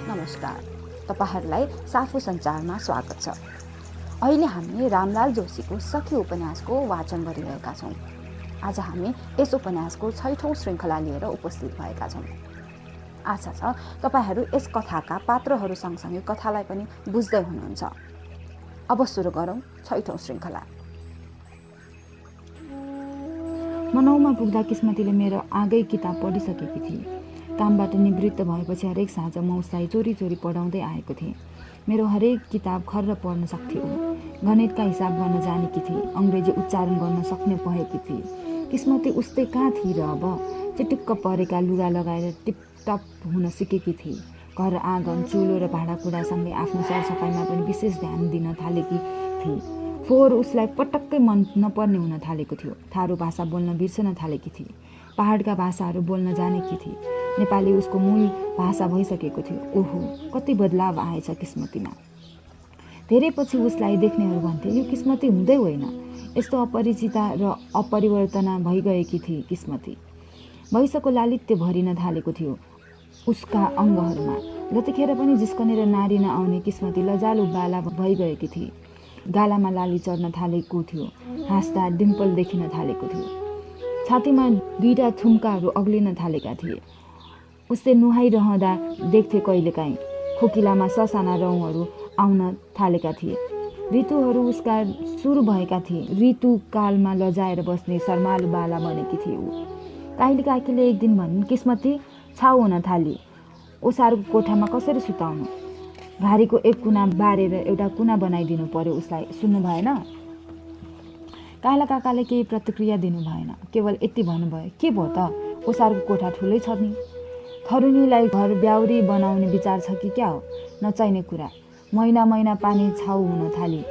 नमस्कार, तपाईहरुलाई साफो सञ्चारमा स्वागत छ। अहिले हामी रामलाल जोशीको सखी उपन्यासको वाचन गरिरहेका छौँ। आज हामी यस उपन्यासको 6औं श्रृङ्खला लिएर उपस्थित भएका छौँ। आशा छ तपाईहरु यस कथाका पात्रहरू सँगसँगै कथालाई पनि बुझ्दै हुनुहुन्छ। अब सुरु गरौँ 6औं श्रृङ्खला। मनाउमा पुग्दा किस्मतीले मेरो आगै किताब पढिसकेकी थिए। कामबाट निवृत्त भएपछि हरेक साँझ म उसलाई चोरी चोरी पढाउँदै आएको थिएँ। मेरो हरेक किताब खर्र पढ्न सक्थे ऊ। गणितका हिसाब गर्न जानेकी थिए, अङ्ग्रेजी उच्चारण गर्न सक्ने भएकी थिए। किस्मती उस्तै कहाँ थिए र अब? चिटुक्क परेका लुगा लगाएर टिपटप हुन सिकेकी थिए। घर आँगन, चुलो र भाँडाकुँडासँगै आफ्नो सरसफाइमा पनि विशेष ध्यान दिन थालेकी थिए। फोहोर उसलाई पटक्कै मन नपर्ने हुन थालेको थियो। थारू भाषा बोल्न बिर्सन थालेकी थिए। पहाडका भाषाहरू बोल्न जानेकी थिए। नेपाली उसको मूल भाषा भइसकेको थियो। ओहो, कति बदलाव आएछ किस्मतीमा। धेरै पछि उसलाई देख्नेहरू भन्थे, यो किस्मती हुँदै होइन, यस्तो अपरिचिता र अपरिवर्तना भइगएकी थिए किस्मती। वैशको लालित्य भरिन थालेको थियो उसका अङ्गहरूमा। जतिखेर पनि जिस्कनेर नारी नआउने किस्मती लजालु बाला भइगएकी थिए। गालामा लाली चढ्न थालेको थियो। हाँस्दा डिम्पल देखिन थालेको थियो। छातीमा 2टा थुम्काहरू अग्लिन थालेका थिए। उसले नुहाइरहँदा देख्थे कहिलेकाहीँ खोकिलामा ससाना रौँहरू आउन थालेका थिए। ऋतुहरू उसका सुरु भएका थिए। ऋतुकालमा लजाएर बस्ने शर्मालु बाला बनेकी थिए ऊ। काइली काकीले एक दिन भनिन्, किस्मती छाउ हुन थाली, ओसारको कोठामा कसरी सुताउनु? घारीको एक कुना बारेर एउटा कुना बनाइदिनु पर्यो उसलाई, सुन्नु भएन? काला काकाले केही प्रतिक्रिया दिनु भएन। केवल यति भन्नुभयो, के भयो त, ओसारको कोठा ठुलै छ नि। थरुनीलाई घर ब्याउरी बनाउने विचार छ कि क्या हो? नचाहिने कुरा। महिना महिना पानी छाउ हुन थाली।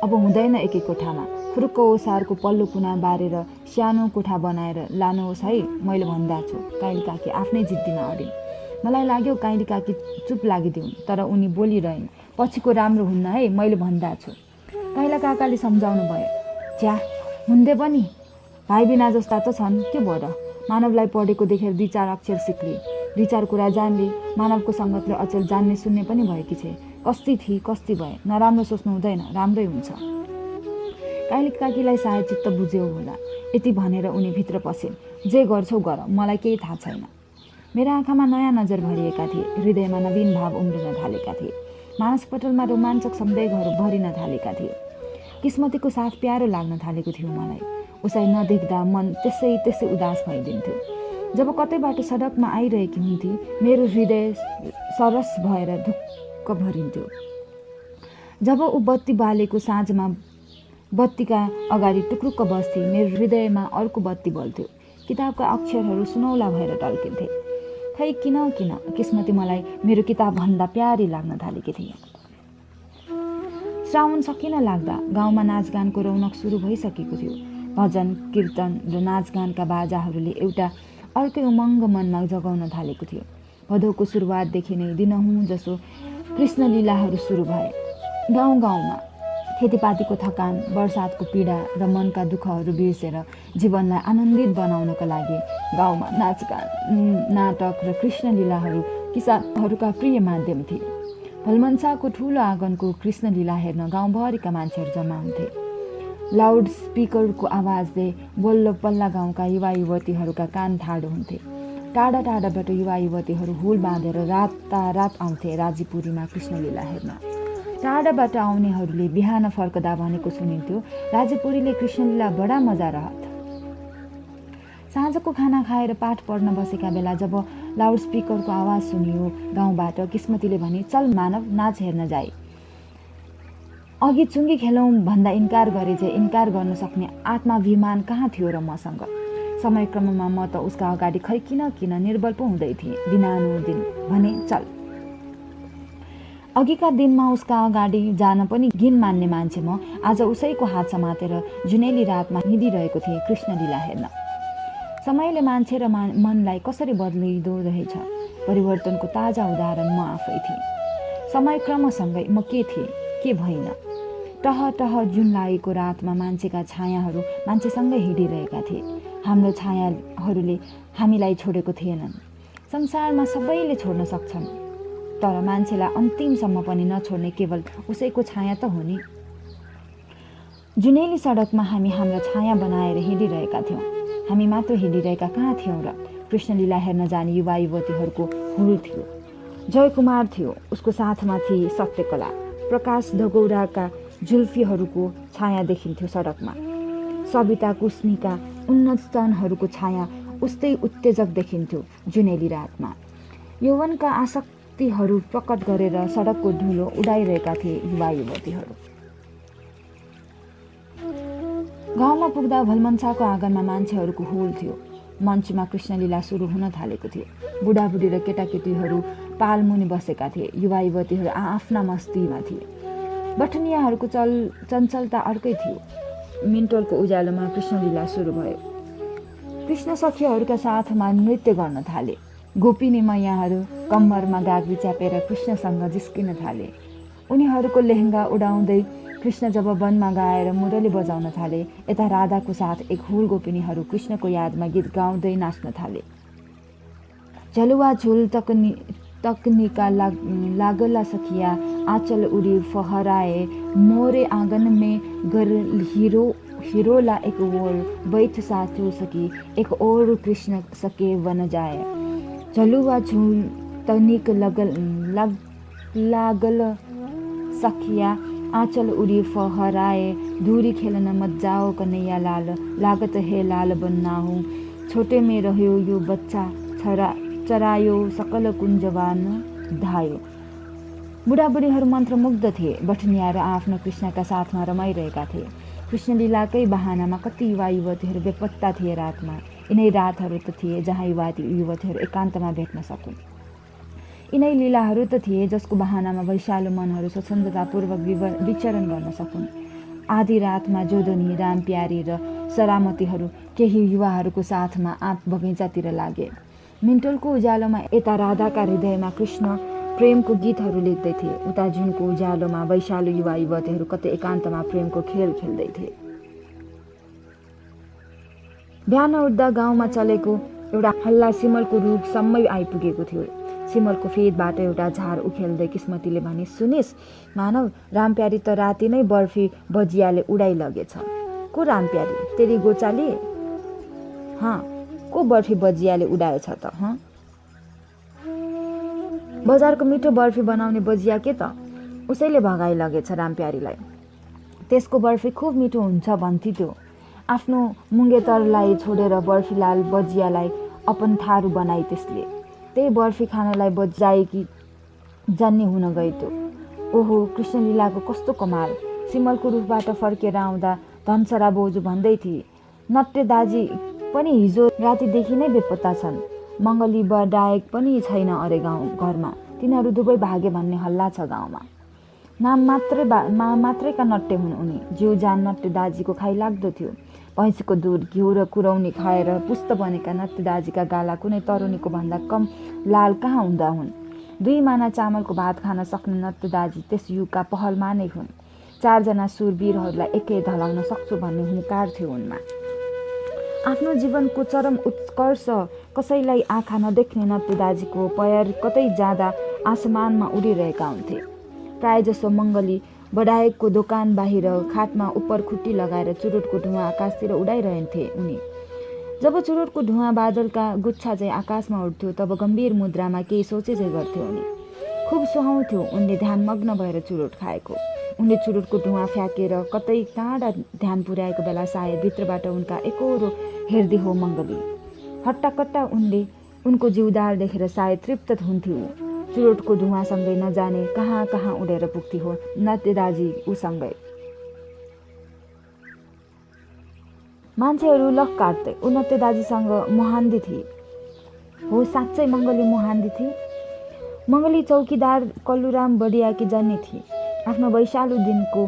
अब हुँदैन एकै कोठामा। फुरुक्क ओसारको पल्लो कुना बारेर सानो कोठा बनाएर लानुहोस् है, मैले भन्दा छु। काइली काकी आफ्नै जिद्दीमा अडिन्। मलाई लाग्यो काइली काकी चुप लागिदिउन्, तर उनी बोलिरहन्, पछिको राम्रो हुन्न है, मैले भन्दा छु। काइला काकाले सम्झाउनु भयो, छ्या हुँदै पनि भाइ बिना जस्ता त छन्, के भयो र? मानवलाई पढेको देखेर 2-4 अक्षर सिक्ली, 2-4 कुरा जान्ली। मानवको सङ्गतले अचेल जान्ने सुन्ने पनि भएकी छे। कस्ती थिए कस्ती भए, नराम्रो सोच्नु हुँदैन, राम्रै हुन्छ। काइली काकीलाई सायद चित्त बुझ्यो होला। यति भनेर उनी भित्र पसिन्। जे गर्छौ गर, मलाई केही थाहा छैन। मेरा आँखामा नयाँ नजर भरिएका थिए। हृदयमा नवीन भाव उम्रिन थालेका थिए। मानसपटलमा रोमाञ्चक सम्वेगहरू भरिन थालेका थिए। किस्मतीको साथ प्यारो लाग्न थालेको थियो मलाई। उसलाई नदेख्दा मन त्यसै उदास भइदिन्थ्यो। जब कतैबाट सडकमा आइरहेकी हुन्थे, मेरो हृदय सरस भएर ढुक्क भरिन्थ्यो। जब ऊ बत्ती बालेको साँझमा बत्तीका अगाडि टुक्रुक्क बस्थे, मेरो हृदयमा अर्को बत्ती बल्थ्यो। किताबका अक्षरहरू सुनौला भएर टल्किन्थे। खै किन किस्मती मलाई मेरो किताबभन्दा प्यारी लाग्न थालेकी थिए। श्रावण सकिन लाग्दा गाउँमा नाचगानको रौनक सुरु भइसकेको थियो। भजन, कीर्तन र नाचगानका बाजाहरूले एउटा अर्कै उमङ्ग मनमा जगाउन थालेको थियो। भदौको सुरुवातदेखि नै दिनहुँ जसो कृष्णलीलाहरू सुरु भए। गाउँ गाउँमा खेतीपातीको थकान, बर्सातको पीडा र मनका दुःखहरू बिर्सेर जीवनलाई आनन्दित बनाउनका लागि गाउँमा नाचगान, नाटक र कृष्णलीलाहरू किसानहरूका प्रिय माध्यम थिए। भलमन्साको ठुलो आँगनको कृष्णलीला हेर्न गाउँभरिका मान्छेहरू जम्मा हुन्थे। लाउड स्पिकरको आवाजले बल्ल पल्ला गाउँका युवा युवतीहरूका कान ठाडो हुन्थे। टाढा टाढाबाट युवा युवतीहरू हुल बाँधेर रातारात आउँथे राजीपुरीमा कृष्णलीला हेर्न। टाढाबाट आउनेहरूले बिहान फर्कदा भनेको सुनिन्थ्यो, राजीपुरीले कृष्णलीला बडा मजा रहत। साँझको खाना खाएर पाठ पढ्न बसेका बेला जब लाउड स्पिकरको आवाज सुनियो गाउँबाट, किस्मतीले भने, चल मानव, नाच हेर्न जाए। अघि चुङ्गी खेलौँ भन्दा इन्कार गरे चाहिँ इन्कार गर्न सक्ने आत्माभिमान कहाँ थियो र मसँग। समयक्रममा म त उसका अगाडि खै किन निर्बल पो हुँदै थिएँ। दिनानुदिन भने, चल। अघिका दिनमा उसका अगाडि जान पनि घिन मान्ने मान्छे म आज उसैको हात समातेर जुनेली रातमा हिँडिरहेको थिएँ कृष्णलीला हेर्न। समयले मान्छे र मनलाई कसरी बदलिँदो रहेछ, परिवर्तनको ताजा उदाहरण म आफै थिएँ। समयक्रमसँगै म के थिएँ, के भइन। टह टह जुन लागेको रातमा मान्छेका छायाहरू मान्छेसँगै हिँडिरहेका थिए। हाम्रो छायाहरूले हामीलाई छोडेको थिएनन्। संसारमा सबैले छोड्न सक्छन्, तर मान्छेलाई अन्तिमसम्म पनि नछोड्ने केवल उसैको छाया त हो नि। जुनेली सडकमा हामी हाम्रो छाया बनाएर हिँडिरहेका थियौँ। हामी मात्र हिँडिरहेका कहाँ थियौँ र? कृष्णलीला हेर्न जाने युवा युवतीहरूको हुल थियो। जयकुमार थियो, उसको साथमा थिए सत्यकला। प्रकाश डगौराका जुल्फीहरूको छाया देखिन्थ्यो सडकमा। सविता कुस्मीका उन्नत स्तनहरूको छाया उस्तै उत्तेजक देखिन्थ्यो जुनेली रातमा। यौवनका आसक्तिहरू प्रकट गरेर सडकको धुलो उडाइरहेका थिए युवा युवतीहरू। गाउँमा पुग्दा भलमन्साको आँगनमा मान्छेहरूको हुल थियो। मञ्चमा कृष्णलीला सुरु हुन थालेको थियो। बुढाबुढी र केटाकेटीहरू पालमुनि बसेका थिए। युवा युवतीहरू आआफ्ना मस्तीमा थिए। बटनियाहरूको चञ्चलता अर्कै थियो। मिन्टोलको उज्यालोमा कृष्णलीला सुरु भयो। कृष्ण सखीहरूका साथमा नृत्य गर्न थाले। गोपिनी मैयाहरू कम्मरमा गाग्री च्यापेर कृष्णसँग जिस्किन थाले। उनीहरूको लेहङ्गा उडाउँदै कृष्ण जब वनमा गाएर मुरली बजाउन थाले, यता राधाको साथ एक हुल गोपिनीहरू कृष्णको यादमा गीत गाउँदै नाच्न थाले। झलुवा झुल तकनिका लागला सखिया आँचल उड़ी फहराए, मोरे आंगन में गर हिरोला एक ओर बैठ साथो सकी, एक और कृष्ण सके वन जाए। झलुवा झुल तनिक लागल सखिया आँचल उड़ी फहराए, दूरी खेलन मत जाओ कन्हैया लाल, लागत है लाल बनना हूँ, छोटे में रह्यो यो बच्चा चरायो सकल कुञ्जवान धायो। बुढाबुढीहरू मन्त्रमुग्ध थिए। बटनियाहरू आफ्नो कृष्णका साथमा रमाइरहेका थिए। कृष्णलीलाकै बहानामा कति युवा युवतीहरू बेपत्ता थिए रातमा। यिनै रातहरू त थिए जहाँ युवतीहरू एकान्तमा भेट्न सकुन्। यिनै लीलाहरू त थिए जसको बहानामा वैशालु मनहरू स्वच्छन्दतापूर्वक विचरण गर्न सकुन्। आधी रातमा जोदनी, रामप्यारी र सरामतीहरू केही युवाहरूको साथमा आँप बगैँचातिर लागे। मिन्टोलको उज्यालोमा यता राधाका हृदयमा कृष्ण प्रेमको गीतहरू लेख्दै थिए, उता जुनको उज्यालोमा वैशालु युवा युवतीहरू कतै एकान्तमा प्रेमको खेल खेल्दै थिए। बिहान उठ्दा गाउँमा चलेको एउटा हल्ला सिमलको रुखसम्मै आइपुगेको थियो। सिमलको फेदबाट एउटा झार उखेल्दै किस्मतीले भने, सुनिस् मानव, रामप्यारी त राति नै बर्फी बजियाले उडाइ लगेछ। को रामप्यारी? तेरी गोचाली? हाँ, को बर्फी बजियाले उडाएछ त? हँ, बजारको मिठो बर्फी बनाउने बजिया के त? उसैले भगाइ लगेछ रामप्यारीलाई। त्यसको बर्फी खुब मिठो हुन्छ भन्थी त्यो। आफ्नो मुङ्गेतरलाई छोडेर बर्फीलाल बजियालाई अपन थारू बनाई त्यसले। त्यही बर्फी खानलाई बजाएकी जन्ने हुन गए त्यो। ओहो, कृष्णलीलाको कस्तो कमाल! सिमलको रुखबाट फर्केर आउँदा धनसरा बोजू भन्दै थिए, नट्टे दाजी पनि हिजो रातिदेखि नै बेपत्ता छन्। मङ्गली बडायक पनि छैन अरे घरमा। तिनीहरू दुवै भागे भन्ने हल्ला छ गाउँमा। नाम मात्रैका नट्टे हुन् उनी। जिउ जान नट्टे दाजीको खाइलाग्दो थियो। भैँसीको दुध, घिउ र कुरौनी खाएर पुस्त बनेका नट्टे दाजीका गाला कुनै तरुनीको भन्दा कम लाल कहाँ हुँदा हुन्। 2 माना चामलको भात खान सक्ने नट्टे दाजी त्यस युगका पहलमा नै हुन्। 4 जना सुरवीरहरूलाई एकै धलाउन सक्छु भन्ने हुङ्कार थियो उनमा। आफ्नो जीवनको चरम उत्कर्ष कसैलाई आँखा नदेख्ने नट्टे दाजीको पैर कतै जाँदा आसमानमा उडिरहेका हुन्थे। प्रायजसो मङ्गली बडायकको दोकान बाहिर खाटमा उपर खुट्टी लगाएर चुरोटको धुवाँ आकाशतिर उडाइरहन्थे उनी। जब चुरोटको धुवाँ बादलका गुच्छा चाहिँ आकाशमा उड्थ्यो तब गम्भीर मुद्रामा केही सोचे चाहिँ गर्थे उनी। खुब सुहाउँथ्यो उनले ध्यानमग्न भएर चुरोट खाएको। उनले चुरोटको धुवाँ फ्याँकेर कतै टाढा ध्यान पुर्याएको बेला सायद भित्रबाट उनका एकहोरो हेर्दै हो मङ्गली। हट्टाकट्टा उनले उनको जिउदार देखेर सायद तृप्त हुन्थ्यो। चुरोटको धुवाँसँगै नजाने कहाँ कहाँ उडेर पुग्थी हो नट्टे दाजी उसँगै। मान्छेहरू लख काट्दै ऊ नट्टे दाजीसँग मोहान्दी थिए। हो, साँच्चै मङ्गली मोहान्दी थिए। मङ्गली चौकीदार कल्लुराम बडियाकी जन्नी थिए। आफ्नो वैशालु दिनको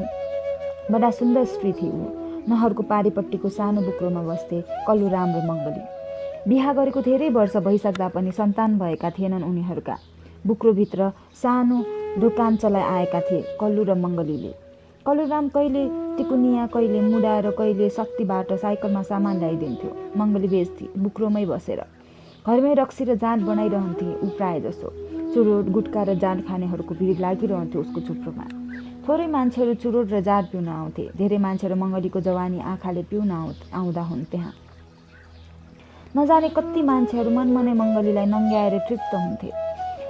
बडा सुन्दर स्त्री थिए ऊ। नहरको पारिपट्टिको सानो बुक्रोमा बस्थे कल्लुराम र मङ्गली। बिहा गरेको धेरै वर्ष भइसक्दा पनि सन्तान भएका थिएनन् उनीहरूका। बुक्रोभित्र सानो दोकान चलाइ आएका थिए कल्लु र मङ्गलीले। कल्लुराम कहिले टिकुनिया, कहिले मुडा र कहिले शक्तिबाट साइकलमा सामान ल्याइदिन्थ्यो। मङ्गली बेच्थी बुक्रोमै बसेर। घरमै रक्सी र जाँड बनाइरहन्थे ऊ प्राय जसो। चुरोट गुटखा र जाँड खानेहरूको भिड लागिरहन्थ्यो उसको झुप्रोमा। थोरै मान्छेहरू चुरोट र जाँड पिउन आउँथे। धेरै मान्छेहरू मङ्गलीको जवानी आँखाले पिउन आउँदा हुन् त्यहाँ। नजाने कति मान्छेहरू मनमनै मङ्गलीलाई नङ्ग्याएर तृप्त हुन्थे।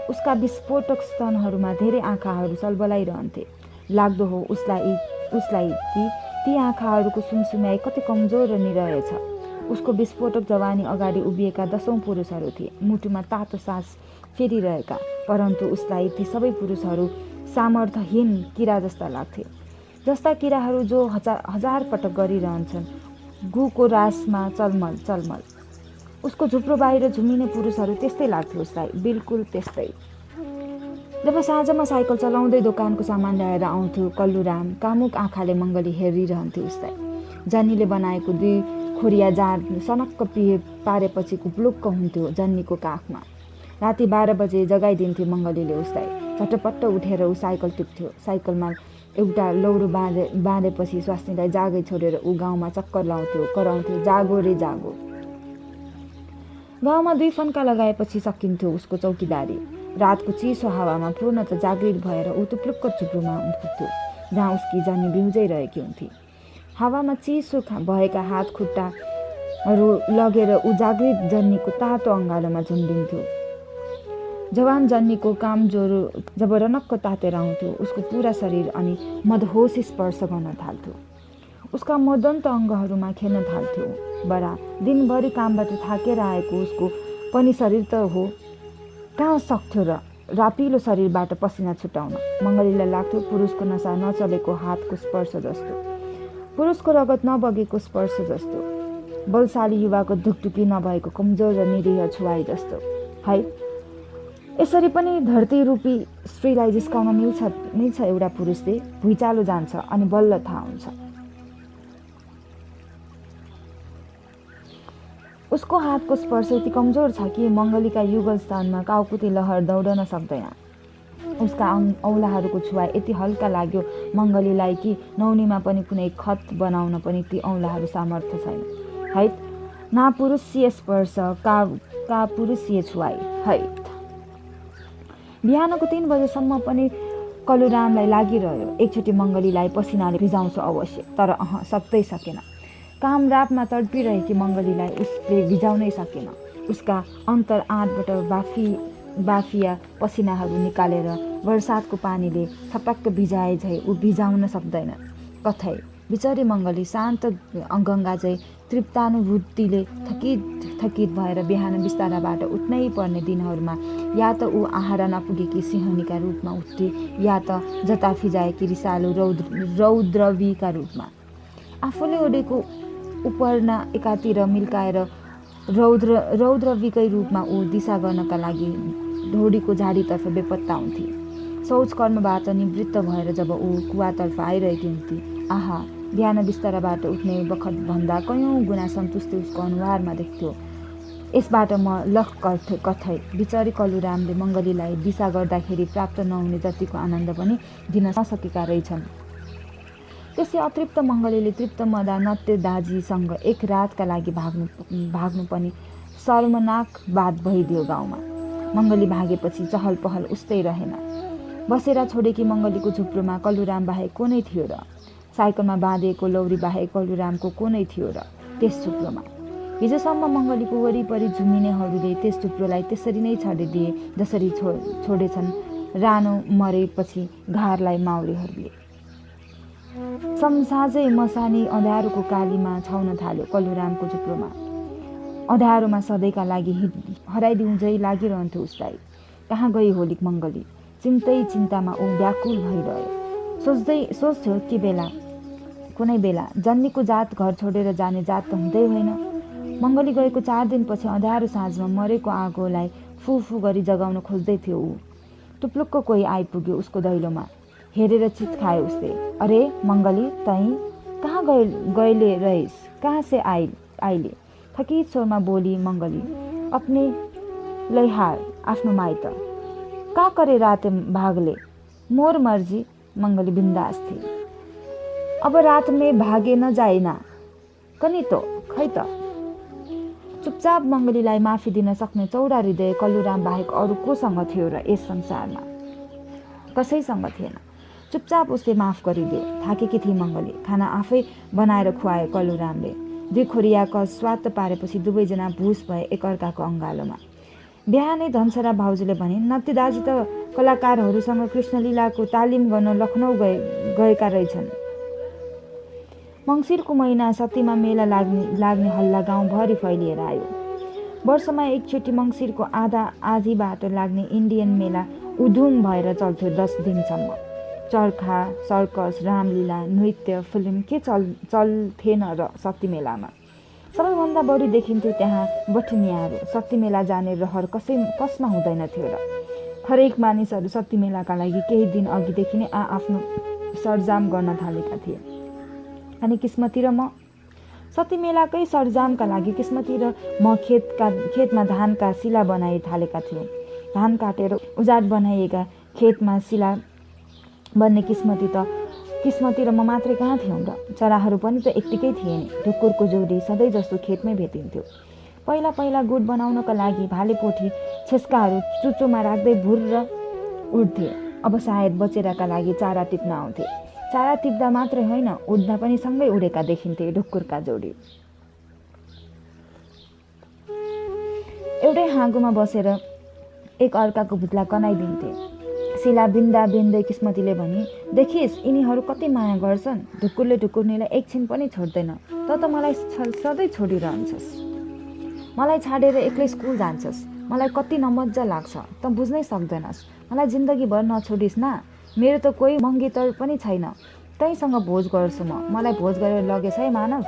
उसका विस्फोटक स्तनहरूमा धेरै आँखाहरू सलबलाइरहन्थे। लाग्दो हो उसलाई कि ती आँखाहरूको सुमसुम्याइ कति कमजोर र निरय छ। उसको विस्फोटक जवानी अगाडि उभिएका 10औं पुरुषहरू थिए, मुटुमा तातो सास फेरिरहेका, परन्तु उसलाई ती सबै पुरुषहरू सामर्थ्यहीन किरा जस्ता लाग्थे। जस्ता किराहरू जो हजार पटक गरिरहन्छन् गुको रासमा चलमल। उसको झुप्रो बाहिर झुमिने पुरुषहरू त्यस्तै लाग्थ्यो उसलाई, बिल्कुल त्यस्तै। जब साँझमा साइकल चलाउँदै दोकानको सामान ल्याएर आउँथ्यो कल्लुराम, कामुक आँखाले मङ्गली हेरिरहन्थ्यो उसलाई। जन्नीले बनाएको 2 खोरिया जाँड सनक्क पारेपछि कुप्लुक्क हुन्थ्यो जन्नीको काखमा। राति 12 बजे जगाइदिन्थ्यो मङ्गलीले उसलाई। झटपट्ट उठेर ऊ साइकल टिप्थ्यो। साइकलमा एउटा लौरो बाँधेपछि स्वास्नीलाई जागै छोडेर ऊ गाउँमा चक्कर लाउँथ्यो, कराउँथ्यो, जागो रे जागो। गाउँमा 2 फन्का लगाएपछि सकिन्थ्यो उसको चौकीदारी। रातको चिसो हावामा पूर्णतः जागृत भएर ऊ टुप्लुक्क झुप्रोमा पुग्थ्यो जहाँ उसकी जन्नी बिउजै रहेकी हुन्थे। हावामा चिसो भएका हात खुट्टाहरू लगेर ऊ जागृत जन्नीको तातो अँगालोमा झुन्डिन्थ्यो। जवान जन्नीको कामजोरो जब रनक्क तातेर आउँथ्यो उसको पुरा शरीर अनि मदहोसी स्पर्श गर्न थाल्थ्यो। उसका मदन्त अङ्गहरूमा खेल्न थाल्थ्यो। बडा दिनभरि कामबाट थाकेर आएको उसको पनि शरीर त हो, कहाँ सक्थ्यो र रापिलो शरीरबाट पसिना छुटाउन। मङ्गलीलाई लाग्थ्यो पुरुषको नसा नचलेको हातको स्पर्श जस्तो, पुरुषको रगत नबगेको स्पर्श जस्तो, बलशाली युवाको धुकधुकी नभएको कमजोर र निरीह छुवाई जस्तो। है, यसरी पनि धरती रूपी स्त्रीलाई जिस्काउन मिल्छ एउटा पुरुषले। भुइँचालो जान्छ अनि बल्ल थाहा हुन्छ। उसको हातको स्पर्श यति कमजोर छ कि मङ्गलीका युगल स्थानमा काउकुती लहर दौडन सक्दैन। उसका औँलाहरूको छुवाई यति हल्का लाग्यो मङ्गलीलाई कि नौनीमा पनि कुनै खत बनाउन पनि ती औँलाहरू सामर्थ्य छैन। हैत, ना पुरुषीय स्पर्श का पुरुषीय छुवाई। हैत, बिहानको 3 बजेसम्म पनि कलुरामलाई लागिरह्यो एकचोटि मङ्गलीलाई पसिनाले भिजाउँछ अवश्य, तर सक्दै सकेन। काम रापमा तडपिरहेकी मङ्गलीलाई उसले भिजाउनै सकेन। उसका अन्तर आँटबाट बाफिया पसिनाहरू निकालेर वर्षातको पानीले छपक्क भिजाए झै ऊ भिजाउन सक्दैन। कथै बिचरी मङ्गली शान्त गङ्गा झै तृप्तानुभूतिले थकित भएर बिहान बिस्ताराबाट उठ्नै पर्ने दिनहरूमा या त ऊ आहारा नपुगेकी सिंहनीका रूपमा उठ्थे, या त जता फिजाएकी रिसालु रौद्रवीका रूपमा। आफूले ओडेको उपरना एकातिर मिल्काएर रौद्रवीकै रूपमा ऊ दिशा गर्नका लागि ढोडीको झाडीतर्फ बेपत्ता हुन्थे। शौच कर्मबाट निवृत्त भएर जब ऊ कुवातर्फ आइरहेकी हुन्थे, आहा, बिहान बिस्ताराबाट उठ्ने बखतभन्दा कयौँ गुणा सन्तुष्टि उसको अनुहारमा देख्थ्यो। यसबाट म लख कथै बिचरी कलुरामले मङ्गलीलाई दिशा गर्दाखेरि प्राप्त नहुने जतिको आनन्द पनि दिन नसकेका रहेछन्। त्यसै अतृप्त मङ्गलीले तृप्त मदा नत्य दाजीसँग एक रातका लागि भाग्नु पनि शर्मनाक बात भइदियो। गाउँमा मङ्गली भागेपछि चहल पहल उस्तै रहेन। बसेर छोडेकी मङ्गलीको झुप्रोमा कलुराम बाहेक को नै थियो र? साइकलमा बाँधिएको लौरी बाहेक कलुरामको को नै थियो र त्यस झुप्रोमा? हिजोसम्म मङ्गलीको वरिपरि झुमिनेहरूले त्यस झुप्रोलाई त्यसरी नै छाडिदिए जसरी छोडेछन् रानो मरेपछि घारलाई माउरीहरूले। समसाझै मसानी अँध्यारोको कालीमा छाउन थाल्यो कलुरामको झुप्रोमा। अँध्यारोमा सधैँका लागि हराइदिउँझै लागिरहन्थ्यो उसलाई। कहाँ गई होलिक मङ्गली? चिन्तामा ऊ व्याकुल भइरह्यो। सोच्थ्यो कुनै बेला जन्नीको जात घर छोडेर जाने जात त हुँदै होइन। मङ्गली गएको 4 दिनपछि अँध्यारो साँझमा मरेको आगोलाई फुफु गरी जगाउन खोज्दै थियो ऊ। टुप्लुक्क कोही आइपुग्यो उसको दैलोमा। हेरेर चित खायो उसले। अरे मङ्गली, तैँ कहाँ गएले रहिस? कहाँ से आइले? थकित स्वरमा बोली मङ्गली। अपने लैहार आफ्नो माइत। का करे रात भागले? मोर मर्जी। मङ्गली बिन्दास थी। अब रात में भागे न जाइना कनी तो खै त। चुपचाप मङ्गलीलाई माफी दिन सक्ने चौडा हृदय कल्लुराम बाहेक अरू कोसँग थियो र यस संसारमा? कसैसँग थिएन। चुपचाप उसले माफ गरिदियो। थाकेकी थिए मङ्गली। खाना आफै बनाएर खुवायो कल्लुरामले। 2 खोरियाको स्वाद पारेपछि दुवैजना भुस भए एकअर्काको अङ्गालोमा। बिहानै धनसरा भाउजूले भने, नत्ती दाजु त कलाकारहरूसँग कृष्णलीलाको तालिम गर्न लखनऊ गएका रहेछन्। मङ्सिरको महिना सतीमा मेला लाग्ने हल्ला गाउँभरि फैलिएर आयो। वर्षमा एकचोटि मङ्सिरको आधीबाट लाग्ने इन्डियन मेला उधुम भएर चल्थ्यो 10 दिनसम्म। चर्खा, सर्कस, रामलीला, नृत्य, फिल्म के चल्थेन र शक्ति मेलामा। सबैभन्दा बढी देखिन्थ्यो त्यहाँ बटनियाहरू। शक्ति मेला जाने रहर कसमा हुँदैन थियो र। हरेक मानिसहरू शक्ति मेलाका लागि केही दिन अघिदेखि नै आफ्नो सरजाम गर्न थालेका थिए। अनि किस्मती र म शक्ति मेलाकै सरजामका लागि किस्मती र म खेतमा धानका सिला बनाइ थालेका थियौँ। धान काटेर उजाड बनाइएका खेतमा सिला बन्ने किस्मती र म मात्रै कहाँ थियौँ र। चराहरू पनि त एक्टिकै थिए नि। ढुकुरको जोडी सधैँ जस्तो खेतमै भेटिन्थ्यो। पहिला पहिला गुड बनाउनका लागि भालेपोथी छेस्काहरू चुचोमा राख्दै भुर्र उड्थे। अब सायद बचेराका लागि चारा टिप्न आउँथे। चारा टिप्दा मात्रै होइन, उड्दा पनि सँगै उडेका देखिन्थे ढुकुरका जोडी। एउटै हाँगोमा बसेर एक अर्काको भुत्ला कनाइदिन्थे। सिला बिन्दा बिन्दै किस्मतीले भने, देखिस् यिनीहरू कति माया गर्छन्। ढुकुरले ढुकुर्नेलाई एकछिन पनि छोड्दैन। त मलाई सधैँ छोडिरहन्छस्। मलाई छाडेर एक्लै स्कुल जान्छस्। मलाई कति नमज्जा लाग्छ त बुझ्नै सक्दैनस्। मलाई जिन्दगीभर नछोडिस् न। मेरो त कोही मङ्गेतर पनि छैन। तैसँग भोज गर्छु म। मलाई भोज गरेर लगेछ है मानव।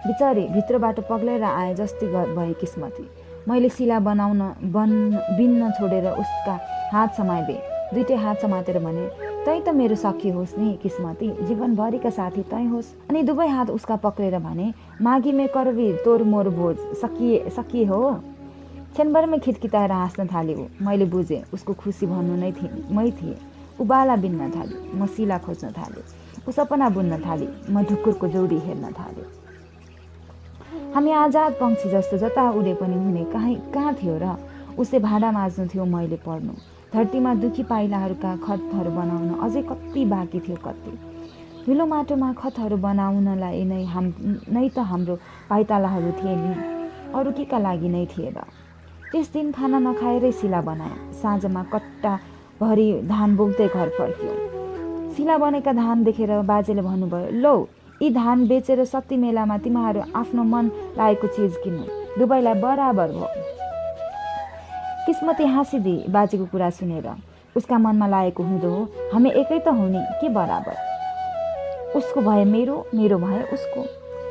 बिचारी भित्रबाट पग्लेर आए जस्तै भए किस्मती। मैले सिला बिन्न छोडेर उसका हात समाइदिएँ। दुईटै हात समातेर भने, तै त मेरो सखी होस् नि किस्मती। जीवनभरिका साथी तै होस्। अनि दुवै हात उसका पक्रेर भने, मागी में करबी तोर मोर भोज सकिए हो। क्षणभरमै खिटखिटाएर हाँस्न थाले ऊ। मैले बुझेँ उसको खुसी भन्नु नै मै थिएँ। ऊ बाला बिन्न थाली। म सिला खोज्न थालेँ। ऊ सपना बुन्न थाली। म ढुकुरको जोडी हेर्न थालेँ। हामी आजाद पंक्षी जस्तो जता उडे पनि हुने कहाँ थियो र। उसले भाँडा माझ्नु थियो, मैले पढ्नु। धरतीमा दुखी पाइलाहरूका खतहरू बनाउन अझै कति बाँकी थियो। कति धुलो माटोमा खतहरू बनाउनलाई नै त हाम्रो पाइतालाहरू थिए नि। अरू केका लागि नै थिए र। त्यस दिन खाना नखाएरै सिला बनायो। साँझमा कट्टाभरि धान बोक्दै घर फर्क्यो। सिला बनेका धान देखेर बाजेले भन्नुभयो, लौ यी धान बेचेर शक्ति मेलामा तिमीहरू आफ्नो मन लागेको चिज किन्नु। दुवैलाई बराबर भयो। किस्मती हाँसिदिए बाजेको कुरा सुनेर। उसका मनमा लागेको हुँदो हो, हामी एकै त हौ नि, के बराबर। उसको भए मेरो भए उसको।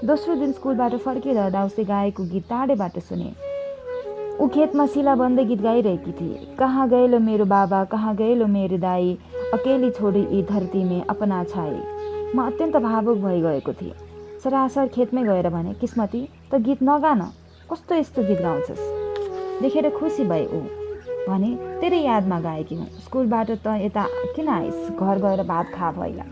दोस्रो दिन स्कुलबाट फर्किरहँदा उसले गाएको गीत टाढेबाट सुने। ऊ खेतमा सिला बन्दै गीत गाइरहेकी थिए। कहाँ गएलो मेरो बाबा, कहाँ गएलो मेरो दाई, अकेली छोडी यी धरती में अपना छाए। म अत्यन्त भावुक भइगएको थिएँ। सरासर खेतमै गएर भने, किस्मती त गीत नगान, कस्तो यस्तो गीत गाउँछस्। देखेर खुसी भए ऊ। भने, तेरै यादमा गाएकी हुँ। स्कुलबाट त यता किन आइस्, घर गएर भात खा पहिला।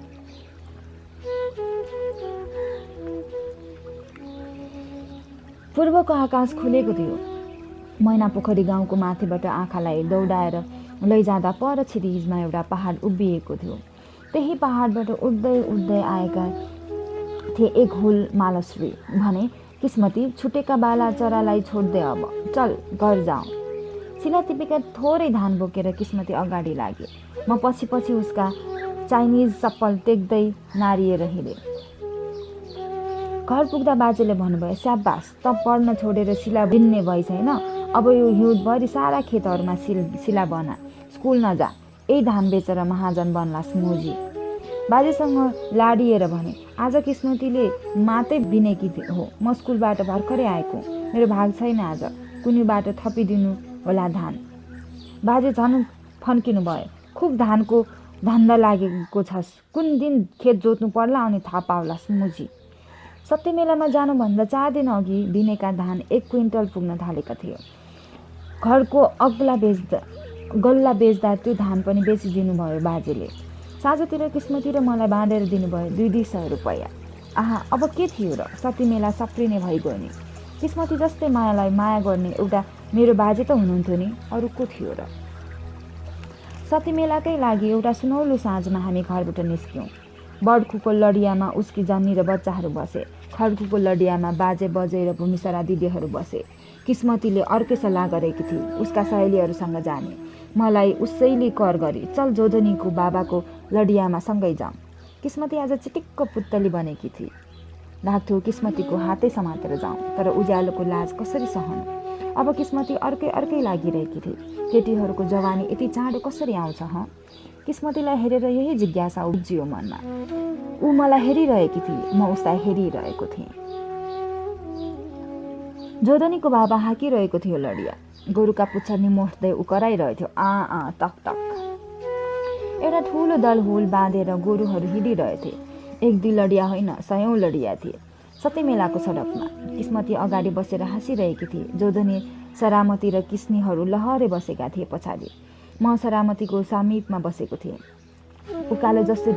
पूर्वको आकाश खुलेको थियो। मैना पोखरी गाउँको माथिबाट आँखालाई दौडाएर लैजाँदा पर छिरिजमा एउटा पहाड उभिएको थियो। त्यही पहाडबाट उड्दै उड्दै आएका थिए एक हुल मालश्री। भने, किस्मती छुटेका बाला चरालाई छोड्दै अब चल घर जाउँ। सिला टिपेका थोरै धान बोकेर किस्मती अगाडि लागे। म पछि पछि उसका चाइनिज चप्पल टेक्दै नारिएर हिँडे। घर पुग्दा बाजेले भन्नुभयो, स्याबास त पढ्न छोडेर सिला बिन्ने भइ छैन। अब यो हिउँदभरि सारा खेतहरूमा सिला बना। स्कुल नजा, यही धान बेचेर महाजन बन्लास् मोजी। बाजेसँग लाडिएर भने, आज किस्मतीले मातै बिनेकी हो। म स्कुलबाट भर्खरै आएको। मेरो भाग छैन आज। कुनीबाट थपिदिनु होला धान। बाजे झन् फन्किनु भयो। खुब धानको धन्दा लागेको छस्। कुन दिन खेत जोत्नु पर्ला अनि थाहा पाउलास् मुजी। सत्य मेलामा जानुभन्दा 4 दिन अघि बिनेका धान 1 क्विन्टल पुग्न थालेका थियो। घरको गल्ला बेच्दा त्यो धान पनि बेचिदिनु भयो बाजेले। साँझतिर किस्मती र मलाई बाँडेर दिनुभयो 200 रुपैयाँ। आहा, अब के थियो र। सती मेला सप्रिने भइगयो नि। किस्मती जस्तै मायालाई माया गर्ने एउटा मेरो बाजे त हुनुहुन्थ्यो नि, अरू को थियो र? सती मेलाकै लागि एउटा सुनौलो साँझमा हामी घरबाट निस्क्यौँ। बडखुको लडियामा उसकी जन्नी र बच्चाहरू बसे। खड्कुको लडियामा बाजे बजे र भूमिसरा दिदीहरू बसे। किस्मतीले अर्कै सल्लाह गरेकी थिए, उसका सहेलीहरूसँग जाने। मलाई उसैले कर गरी, चल जोधनीको बाबाको लडियामा सँगै जाऊँ। किस्मती आज चिटिक्क पुत्तली बनेकी थिए। लाग्थ्यो किस्मतीको हातै समातेर जाउँ, तर उज्यालोको लाज कसरी सहनु? अब किस्मती अर्कै लागिरहेकी थिए। केटीहरूको जवानी यति चाँडो कसरी आउँछ हँ? किस्मतीलाई हेरेर यही जिज्ञासा उब्जियो मनमा। ऊ मलाई हेरिरहेकी थिए, म उसलाई हेरिरहेको थिएँ। जोधनीको बाबा हाकिरहेको थियो लडिया। गोरुका पुच्छर निमोट्दै ऊ कराइरहेथ्यो, आ टक टक। एउटा ठुलो दल हुल बाँधेर गोरुहरू हिँडिरहेथे। एक दुई लडिया होइन, 100औं लडिया थिए। सती मेलाको सडकमा किस्मती अगाडि बसेर हाँसिरहेकी थिए। जोधनी, सरामती र किस्नीहरू लहरे बसेका थिए पछाडि। म सरामतीको समीपमा बसेको थिएँ। उकालो जस्तो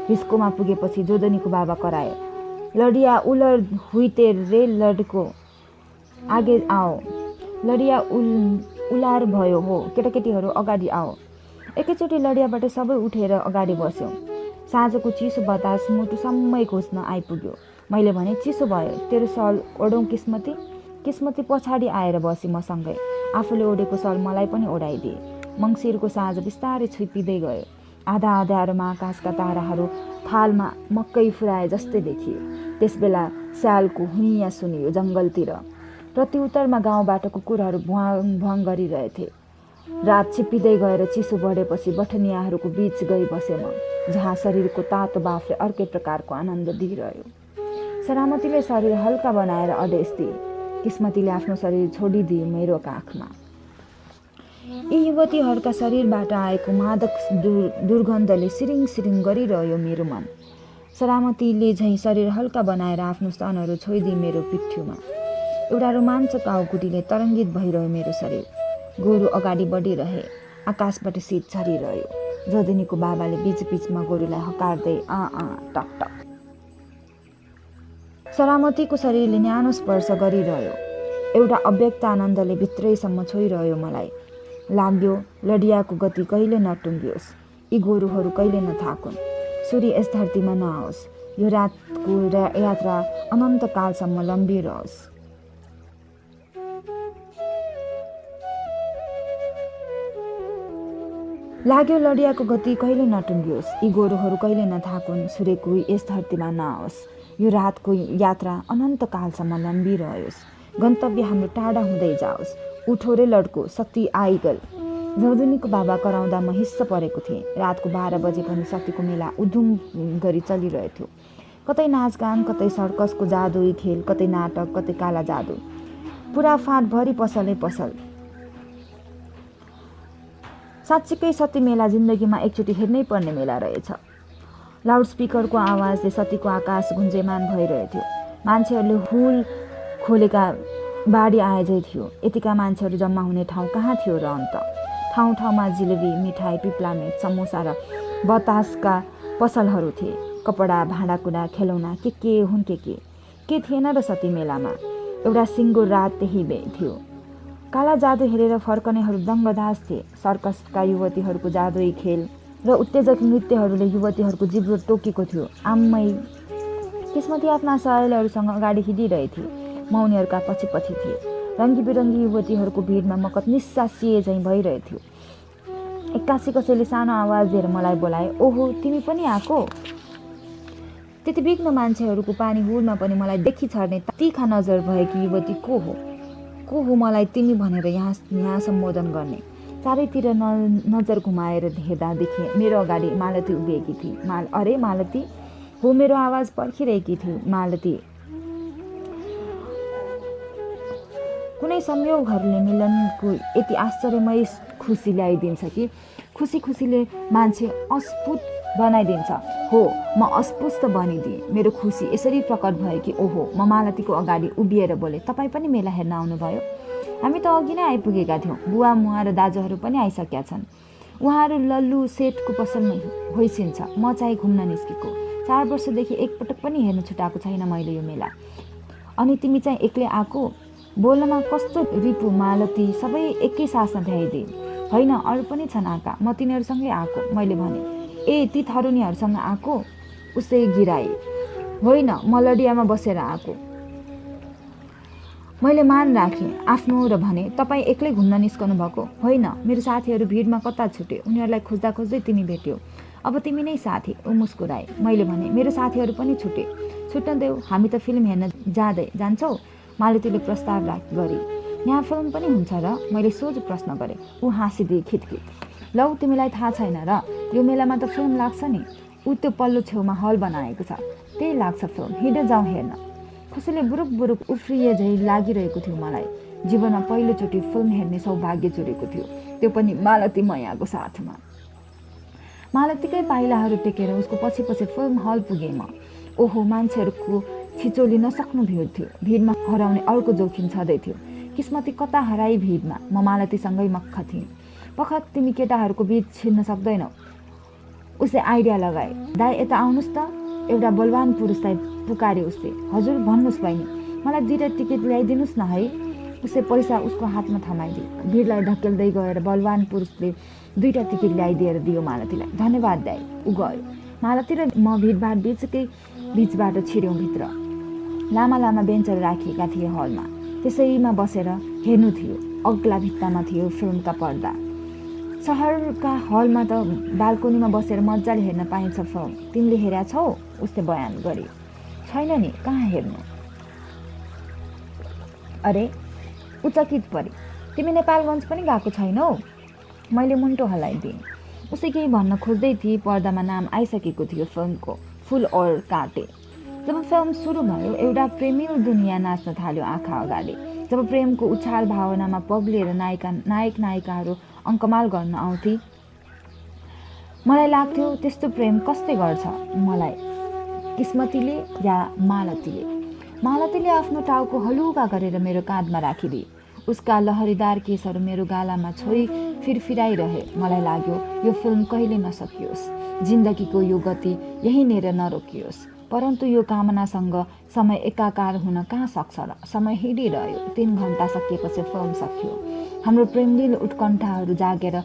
ढिस्कोमा पुगेपछि जोधनीको बाबा कराए, लडिया उलर हुइते रे लडको आगे आओ। लडिया उलार भयो हो, केटाकेटीहरू अगाडि आओ। एकैचोटि लडियाबाट सबै उठेर अगाडि बस्यौँ। साँझको चिसो बतास मुटुसम्मै घोच्न आइपुग्यो। मैले भने, चिसो भयो, तेरो सल ओढौँ किस्मती? किस्मती पछाडि आएर बसी मसँगै। आफूले ओढेको सल मलाई पनि ओढाइदिए। मङ्सिरको साँझ बिस्तारै छिप्पिँदै गयो। आधा आधारमा आकाशका ताराहरू थालमा मकै फुराए जस्तै देखिए। त्यसबेला स्यालको हुइया सुनियो जङ्गलतिर। प्रत्युत्तरमा गाउँबाट कुकुरहरू भुवाङ भुवाङ गरिरहेथे। रात छिप्पिँदै गएर चिसो बढेपछि बठनियाहरूको बीच गई बसे म, जहाँ शरीरको तातो बाफले अर्कै प्रकारको आनन्द दिइरह्यो। सरामतीले शरीर हल्का बनाएर आदेश दिए। किस्मतीले आफ्नो शरीर छोडिदिए मेरो काखमा। यी युवतीहरूका शरीरबाट आएको मादक दुर्गन्धले सिरिङ सिरिङ गरिरह्यो मेरो मन। सरामतीले झैँ शरीर हल्का बनाएर आफ्नो स्तनहरू छोइदिए मेरो पिठ्युमा। एउटा रोमाञ्चक आउकुटीले तरङ्गित भइरह्यो मेरो शरीर। गोरु अगाडि बढिरहे, आकाशबाट शीत झरिरह्यो। जोधनीको बाबाले बीचमा गोरुलाई हकार्दै टक टक। सरामतीको शरीरले न्यानो स्पर्श गरिरह्यो। एउटा अव्यक्त आनन्दले भित्रैसम्म छोइरह्यो मलाई। लाग्यो लडियाको गति कहिले नटुङ्गियोस्, यी गोरुहरू कहिले नथाकुन्, सूर्य यस धरतीमा नआओस्, यो रातको यात्रा अनन्तकालसम्म लम्बिरहोस्। लाग्यो लडियाको गति कहिले नटुङ्गियोस्, यी गोरुहरू कहिले नथाकुन्, सूर्यको यस धरतीमा नआओस्, यो रातको यात्रा अनन्तकालसम्म लम्बिरहोस्। गन्तव्य हाम्रो टाढा हुँदै जाओस्। उठो रे लड्को, सती आइगल। जोधनीको बाबा कराउँदा म हिस्स परेको थिएँ। रातको 12 बजे पनि सतीको मेला उधुम गरी चलिरहेथ्यो। कतै नाचगान, कतै सर्कसको जादुई खेल, कतै नाटक, कतै काला जादु। पुरा फाँटभरि पसलै पसल। साँच्चीकै सती मेला जिन्दगीमा एकचोटि हेर्नै पर्ने मेला रहेछ। लाउडस्पिकरको आवाजले सतीको आकाश गुन्जेमान भइरहेथ्यो। मान्छेहरूले हुल खोलेका बाढी आएझै थियो। यतिका मान्छेहरू जम्मा हुने ठाउँ कहाँ थियो र अन्त? ठाउँ ठाउँमा जिलेबी, मिठाई, पिप्लामेट, समोसा र बतासका पसलहरू थिए। कपडा, भाँडाकुँडा, खेलौना के हुन् के थिएन र सती मेलामा? एउटा सिङ्गो रात त्यही थियो। काला जादु हेरेर फर्कनेहरू दङ्गदास थिए। सर्कसका युवतीहरूको जादुई खेल र उत्तेजक नृत्यहरूले युवतीहरूको जिब्रो टोकेको थियो। आम्मै, किस्मती आफ्ना सहेलीहरूसँग अगाडि हिँडिरहेथे। म उनीहरूका पछि थिए। रङ्गी बिरङ्गी युवतीहरूको भिडमा मकत निस्सासिए झैँ भइरहेथ्यो। एक्कासी कसैले सानो आवाज दिएर मलाई बोलाए, ओहो तिमी पनि आएको? त्यति बिग्न मान्छेहरूको पानी हुलमा पनि मलाई देखि छर्ने तीखा नजर भएकी युवती को हो मलाई तिमी भनेर यहाँ सम्बोधन गर्ने? चारैतिर नजर घुमाएर हेर्दा देखेँ मेरो अगाडि मालती उभिएकी थिए। अरे मालती हो, मेरो आवाज पर्खिरहेकी थिए मालती। कुनै संयोगहरूले मिलनको यति आश्चर्यमय खुसी ल्याइदिन्छ कि खुसीले मान्छे अस्फुट बनाइदिन्छ। हो, म अस्पुष्ट बनिदिएँ। मेरो खुसी यसरी प्रकट भयो कि ओहो, म मालतीको अगाडि उभिएर बोले, तपाईँ पनि मेला हेर्न आउनुभयो? हामी त अघि नै आइपुगेका थियौँ। बुवा मुवा र दाजुहरू पनि आइसकेका छन्। उहाँहरू लल्लु सेठको पसलमा होइसिन्छ। म चाहिँ घुम्न निस्केको। 4 वर्षदेखि एकपटक पनि हेर्न छुटाएको छैन मैले यो मेला। अनि तिमी चाहिँ एक्लै आएको? बोल्नमा कस्तो रिपु मालती सबै एकै सासमा भ्याइदिए। होइन, अरू पनि छन् आएका, म तिनीहरूसँगै आएको, मैले भने। ए, ती थरुनीहरूसँग आएको? उसले गिराए। होइन, म लडियामा बसेर आएको, मैले मान राखेँ आफ्नो र भने। तपाईँ एक्लै घुम्न निस्कनु भएको? होइन, मेरो साथीहरू भिडमा कता छुटे, उनीहरूलाई खोज्दा खोज्दै तिमी भेट्यौ, अब तिमी नै साथी। ऊ मुस्कुराए। मैले भने, मेरो साथीहरू पनि छुटे। छुट्न देऊ, हामी त फिल्म हेर्न जान्छौ? मालतीले प्रस्ताव गरी। यहाँ फिल्म पनि हुन्छ र? मैले सोझो प्रश्न गरेँ। ऊ हाँसिदिए खिटखिट। लौ, तिमीलाई थाहा छैन र, यो मेलामा त फिल्म लाग्छ नि। ऊ त्यो पल्लो छेउमा हल बनाएको छ, त्यही लाग्छ फिल्म, हिँड जाउँ हेर्न। खुसीले बुरुक बुरुक उफ्रिए झै लागिरहेको थियो मलाई। जीवनमा पहिलोचोटि फिल्म हेर्ने सौभाग्य जुरेको थियो, त्यो पनि मालती मैयाको साथमा। मालतीकै पाइलाहरू टेकेर उसको पछि पछि फिल्म हल पुगेँ म। ओहो, मान्छेहरूको छिचोली नसक्नु भिड थियो। भिडमा हराउने अर्को जोखिम छँदै थियो। किस्मती कता हराई भिडमा। म मालतीसँगै मक्ख थिएँ। पखत तिमी केटाहरूको बिच छिर्न सक्दैनौ, उसले आइडिया लगाए। दाइ, यता आउनुहोस् त, एउटा बलवान पुरुषलाई पुकारे उसले। हजुर, भन्नुहोस् बहिनी, मलाई 2टा टिकट ल्याइदिनुहोस् न है। उसले पैसा उसको हातमा थमाइदिए। भिडलाई धकेल्दै गएर बलवान पुरुषले 2टा टिकट ल्याइदिएर दियो मालतीलाई। धन्यवाद दाइ। ऊ गयो। मालती र म भिडभाड बिचबाट छिर्यौँ भित्र। लामा लामा बेन्चहरू राखिएका थिए हलमा, त्यसैमा बसेर हेर्नु थियो। अग्ला भित्तामा थियो फिल्मका पर्दा। सहरका हलमा त बाल्कोनीमा बसेर मजाले हेर्न पाइन्छ फिल्म। तिमीले हेरेका छौ? उसले बयान गरे। छैन नि, कहाँ हेर्नु? अरे, उचकित परे। तिमी नेपालगञ्ज पनि गएको छैनौ? मैले मुन्टो हल्लाइदिएँ। उसले केही भन्न खोज्दै थिए, पर्दामा नाम आइसकेको थियो फिल्मको, फुल और काटे। जब फिल्म सुरु भयो, एउटा प्रेमिल दुनियाँ नाच्न थाल्यो आँखा अगाडि। जब प्रेमको उछाल भावनामा पग्लिएर नायक नायिकाहरू अङ्कमाल गर्न आउँथे, मलाई लाग्थ्यो त्यस्तो प्रेम कसले गर्छ? मलाई, किस्मतीले या मालतीले? मालतीले आफ्नो टाउको हलुका गरेर मेरो काँधमा राखिदिए। उसका लहरीदार केसहरू मेरो गालामा छोई फिरफिराइरहे। मलाई लाग्यो यो फिल्म कहिले नसकियोस्, जिन्दगीको यो गति यहीँनेर नरोकियोस्। परन्तु यो कामनासँग समय एकाकार हुन कहाँ सक्छ र? समय हिँडिरह्यो। 3 घन्टा सकिएपछि फिल्म सकियो। हाम्रो प्रेमलील उत्कण्ठाहरू जागेर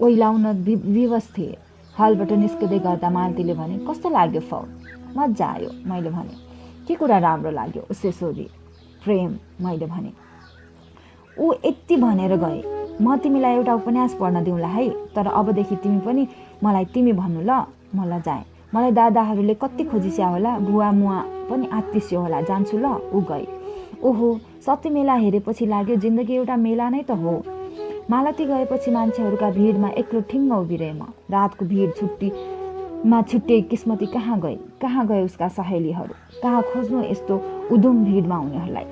ओइलाउन विवश थिए। हलबाट निस्किँदै गर्दा मालतीले भने, कस्तो लाग्यो फिल्म? मजा आयो, मैले भने। के कुरा राम्रो लाग्यो? उसले सोधी। प्रेम, मैले भने। ऊ यति भनेर गए। म तिमीलाई एउटा उपन्यास पढ्न दिउँला है, तर अबदेखि तिमी पनि मलाई तिमी भन्नु ल। म लजाएँ। मलाई दादाहरूले कति खोजिस्या होला, बुवा मुवा पनि आत्तिस्यो होला, जान्छु ल। ऊ गई। ओहो, सत्य मेला हेरेपछि लाग्यो जिन्दगी एउटा मेला नै त हो। मालती गएपछि मान्छेहरूका भिडमा एक्लो ठिङ्ग उभिरहेँ म। रातको भिड छुट्टे किस्मती कहाँ गए उसका सहेलीहरू? कहाँ खोज्नु यस्तो उधुम भिडमा उनीहरूलाई?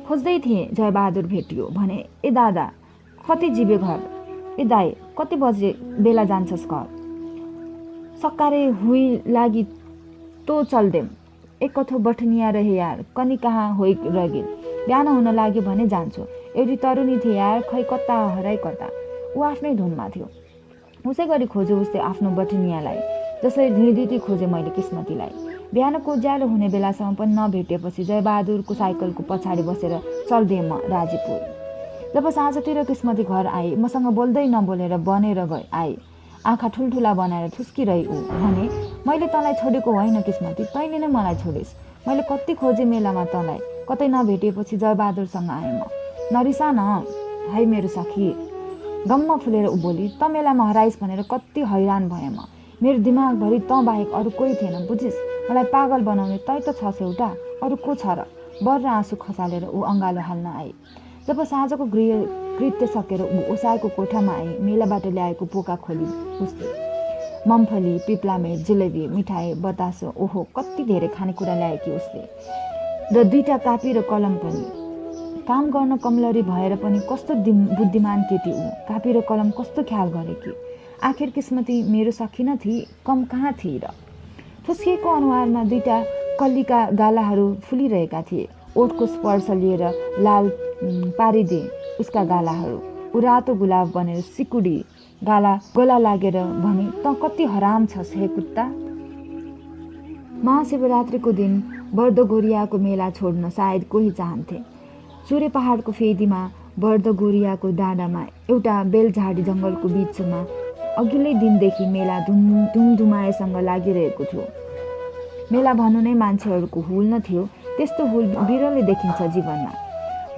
खोज्दै थिएँ, जयबहादुर भेटियो। भने, ए दादा, कति जिबे घर? ए दाइ, कति बजे बेला जान्छस् घर? सक्कारे हुई लागि तो चल्देम। एक कथो बठनिया रहे यार, कनी कहाँ होइ रगिल। बिहान हुन लाग्यो भने जान्छु। एउटी तरुनी थिए यार, खै कता हराई कता। ऊ आफ्नै धुनमा थियो। उसै गरी खोज्यो उसले आफ्नो बठनियालाई, जसरी धिँदिटी खोजेँ मैले किस्मतीलाई। बिहानको उज्यालो हुने बेलासम्म पनि नभेटेपछि जयबहादुरको साइकलको पछाडि बसेर चल्दिएँ म राजीपुर। जब साँझतिर किस्मती घर आए, मसँग बोल्दै नबोलेर बनेर आए। आँखा ठुल्ठुला बनाएर ठुस्किरही ऊ। भने, मैले तँलाई छोडेको होइन किस्मती, तैँले नै मलाई छोडिस्। मैले कति खोजेँ मेलामा तँलाई, कतै नभेटिएपछि जयबहादुरसँग आएँ म। नरिसा न है मेरो सखी। गम्म फुलेर ऊ बोली। त मेलामा हराइस् भनेर कति हैरान भएँ म। मेरो दिमागभरि तँ बाहेक अरू कोही थिएन, बुझिस्? मलाई पागल बनाउने तै त छस् एउटा, अरू को छ र? बर्र आँसु खसालेर ऊ अँगालो हाल्न आए। जब साँझको कृत्य सकेर ऊ ओसाएको कोठामा आए, मेलाबाट ल्याएको पोका खोली उसले। मम्फली, पिप्लामेट, जिलेबी, मिठाई, बतासो, ओहो कति धेरै खानेकुरा ल्याएकी उसले। र 2टा कापी र कलम पनि। काम गर्न कमलरी भएर पनि कस्तो बुद्धिमान केटी ऊ। कापी र कलम कस्तो ख्याल गरेकी। आखिर किस्मती मेरो सखी न थिए, कम कहाँ थिए र? फुस्किएको अनुहारमा 2टा कल्लीका गालाहरू फुलिरहेका थिए। ओठको स्पर्श लिएर लाल पारिदिए उसका गालाहरू। ऊ रातो गुलाब बनेर सिकुडी गला लागेर भने, तँ कति हराम छस् हे कुत्ता। महाशिवरात्रिको दिन बढ्दो गोरियाको मेला छोड्न सायद कोही चाहन्थे। चुरे पहाडको फेदीमा बढ्दो गोरियाको डाँडामा एउटा बेलझाडी जङ्गलको बिचमा अघिल्लै दिनदेखि मेला धुमधुमाएसँग लागिरहेको थियो। मेला भन्नु नै मान्छेहरूको हुल न थियो, त्यस्तो हुल बिरलै देखिन्छ जीवनमा।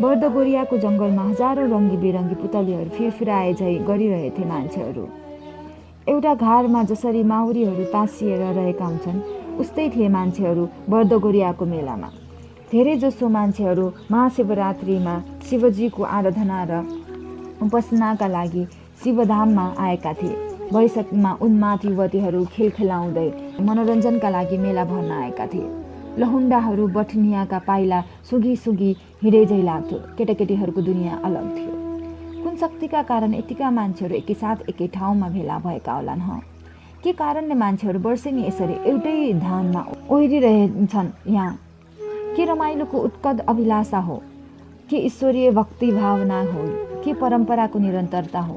बढ्दो गोरियाको जङ्गलमा हजारौँ रङ्गी बिरङ्गी पुतलीहरू फिरफिराए झै गरिरहेथे मान्छेहरू। एउटा घारमा जसरी माउरीहरू तासिएर रहेका हुन्छन् उस्तै थिए मान्छेहरू बढ्दो गोरियाको मेलामा। धेरै जसो मान्छेहरू महाशिवरात्रिमा शिवजीको आराधना र उपासनाका लागि शिवधाममा आएका थिए। वैशाखमा उन्माद युवतीहरू खेलखेलाउँदै मनोरञ्जनका लागि मेला भर्न आएका थिए। लहुन्डाहरू बठनियाका पाइला सुगी हिँडे झै लाग्थ्यो। केटाकेटीहरूको दुनियाँ अलग थियो। कुन शक्तिका कारण यतिका मान्छेहरू एकैसाथ एकै ठाउँमा भेला भएका होलान् ह? के कारणले मान्छेहरू वर्षेनी यसरी एउटै धाममा ओहिरिरहेछन् यहाँ? के रमाइलोको उत्कट अभिलाषा हो? के ईश्वरीय भक्ति भावना हो? के परम्पराको निरन्तरता हो?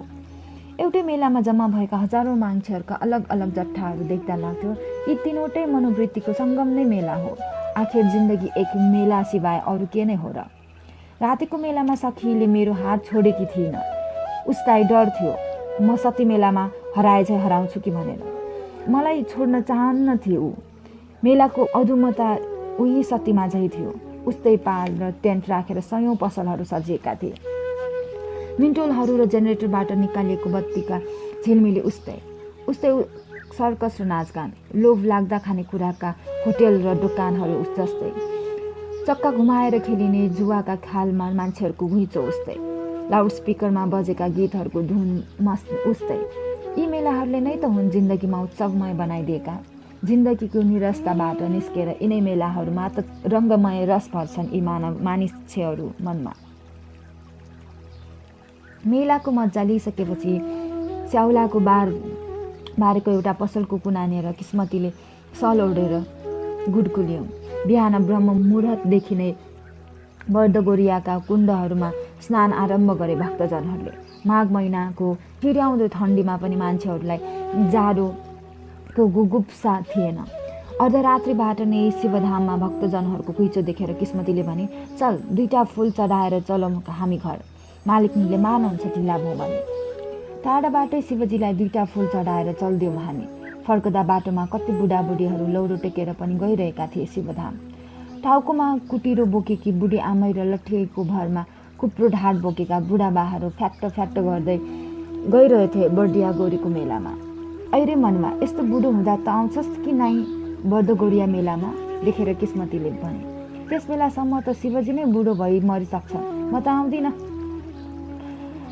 एउटै मेलामा जम्मा भएका हजारौँ मान्छेहरूका अलग अलग जट्ठाहरू देख्दा लाग्थ्यो यी तीनवटै मनोवृत्तिको सङ्गम नै मेला हो। आखिर जिन्दगी एक मेला सिवाय अरू के नै हो र? रातिको मेलामा सखीले मेरो हात छोडेकी थिइन। उसलाई डर थियो म सती मेलामा हराए झै हराउँछु कि भनेर। मलाई छोड्न चाहन्न थियो ऊ। मेलाको अधुमता उही सतीमा झै थियो। उस्तै पाल र टेन्ट राखेर सयौँ पसलहरू सजिएका थिए। मिन्टोलहरू र जेनेरेटरबाट निकालिएको बत्तीका झिलमिली उस्तै सर्कस र नाचगान, लोभ लाग्दा खानेकुराका होटेल र दोकानहरू जस्तै, चक्का घुमाएर खेलिने जुवाका खालमा मान्छेहरूको घुइँचो उस्तै, लाउडस्पिकरमा बजेका गीतहरूको धुन उस्तै। यी मेलाहरूले नै त हुन् जिन्दगीमा उत्सवमय बनाइदिएका। जिन्दगीको निरस्ताबाट निस्केर यिनै मेलाहरूमा त रङ्गमय रस भर्छन् यी मानिसहरू मनमा। मेलाको मजा लिइसकेपछि स्याउलाको बारेको एउटा पसलको कुनानेर किस्मतीले सल ओढेर गुडकुल्यौँ। बिहान ब्रह्म मुहुर्तदेखि नै बढ्दो गोरियाका कुण्डहरूमा स्नान आरम्भ गरे भक्तजनहरूले। माघ महिनाको चिर्याउँदो ठन्डीमा पनि मान्छेहरूलाई जाडोको गुगुप्सा थिएन। अर्धरात्रिबाट नै शिवधाममा भक्तजनहरूको घुइँचो देखेर किस्मतीले भने, चल 2टा फुल चढाएर चलौँ हामी घर। मालिकनीले मार्नुहुन्छ ढिला भयो भने। टाढाबाटै शिवजीलाई 2टा फुल चढाएर चल्दियौँ हामी। फर्कदा बाटोमा कति बुढाबुढीहरू लौरो टेकेर पनि गइरहेका थिए शिवधाम। टाउकोमा कुटिरो बोकेकी बुढी आमै र लठीको भरमा कुप्रो ढाड बोकेका बुढाबाहरू फ्याट्ट गर्दै गइरहेथे बर्दिया गोरीको मेलामा। ऐरे मनमा, यस्तो बुढो हुँदा त आउँछस् कि नाइ बढ्दो गोरिया मेलामा? देखेर किस्मतीले भने, त्यस बेलासम्म त शिवजी नै बुढो भई मरिसक्छ, म त आउँदिनँ।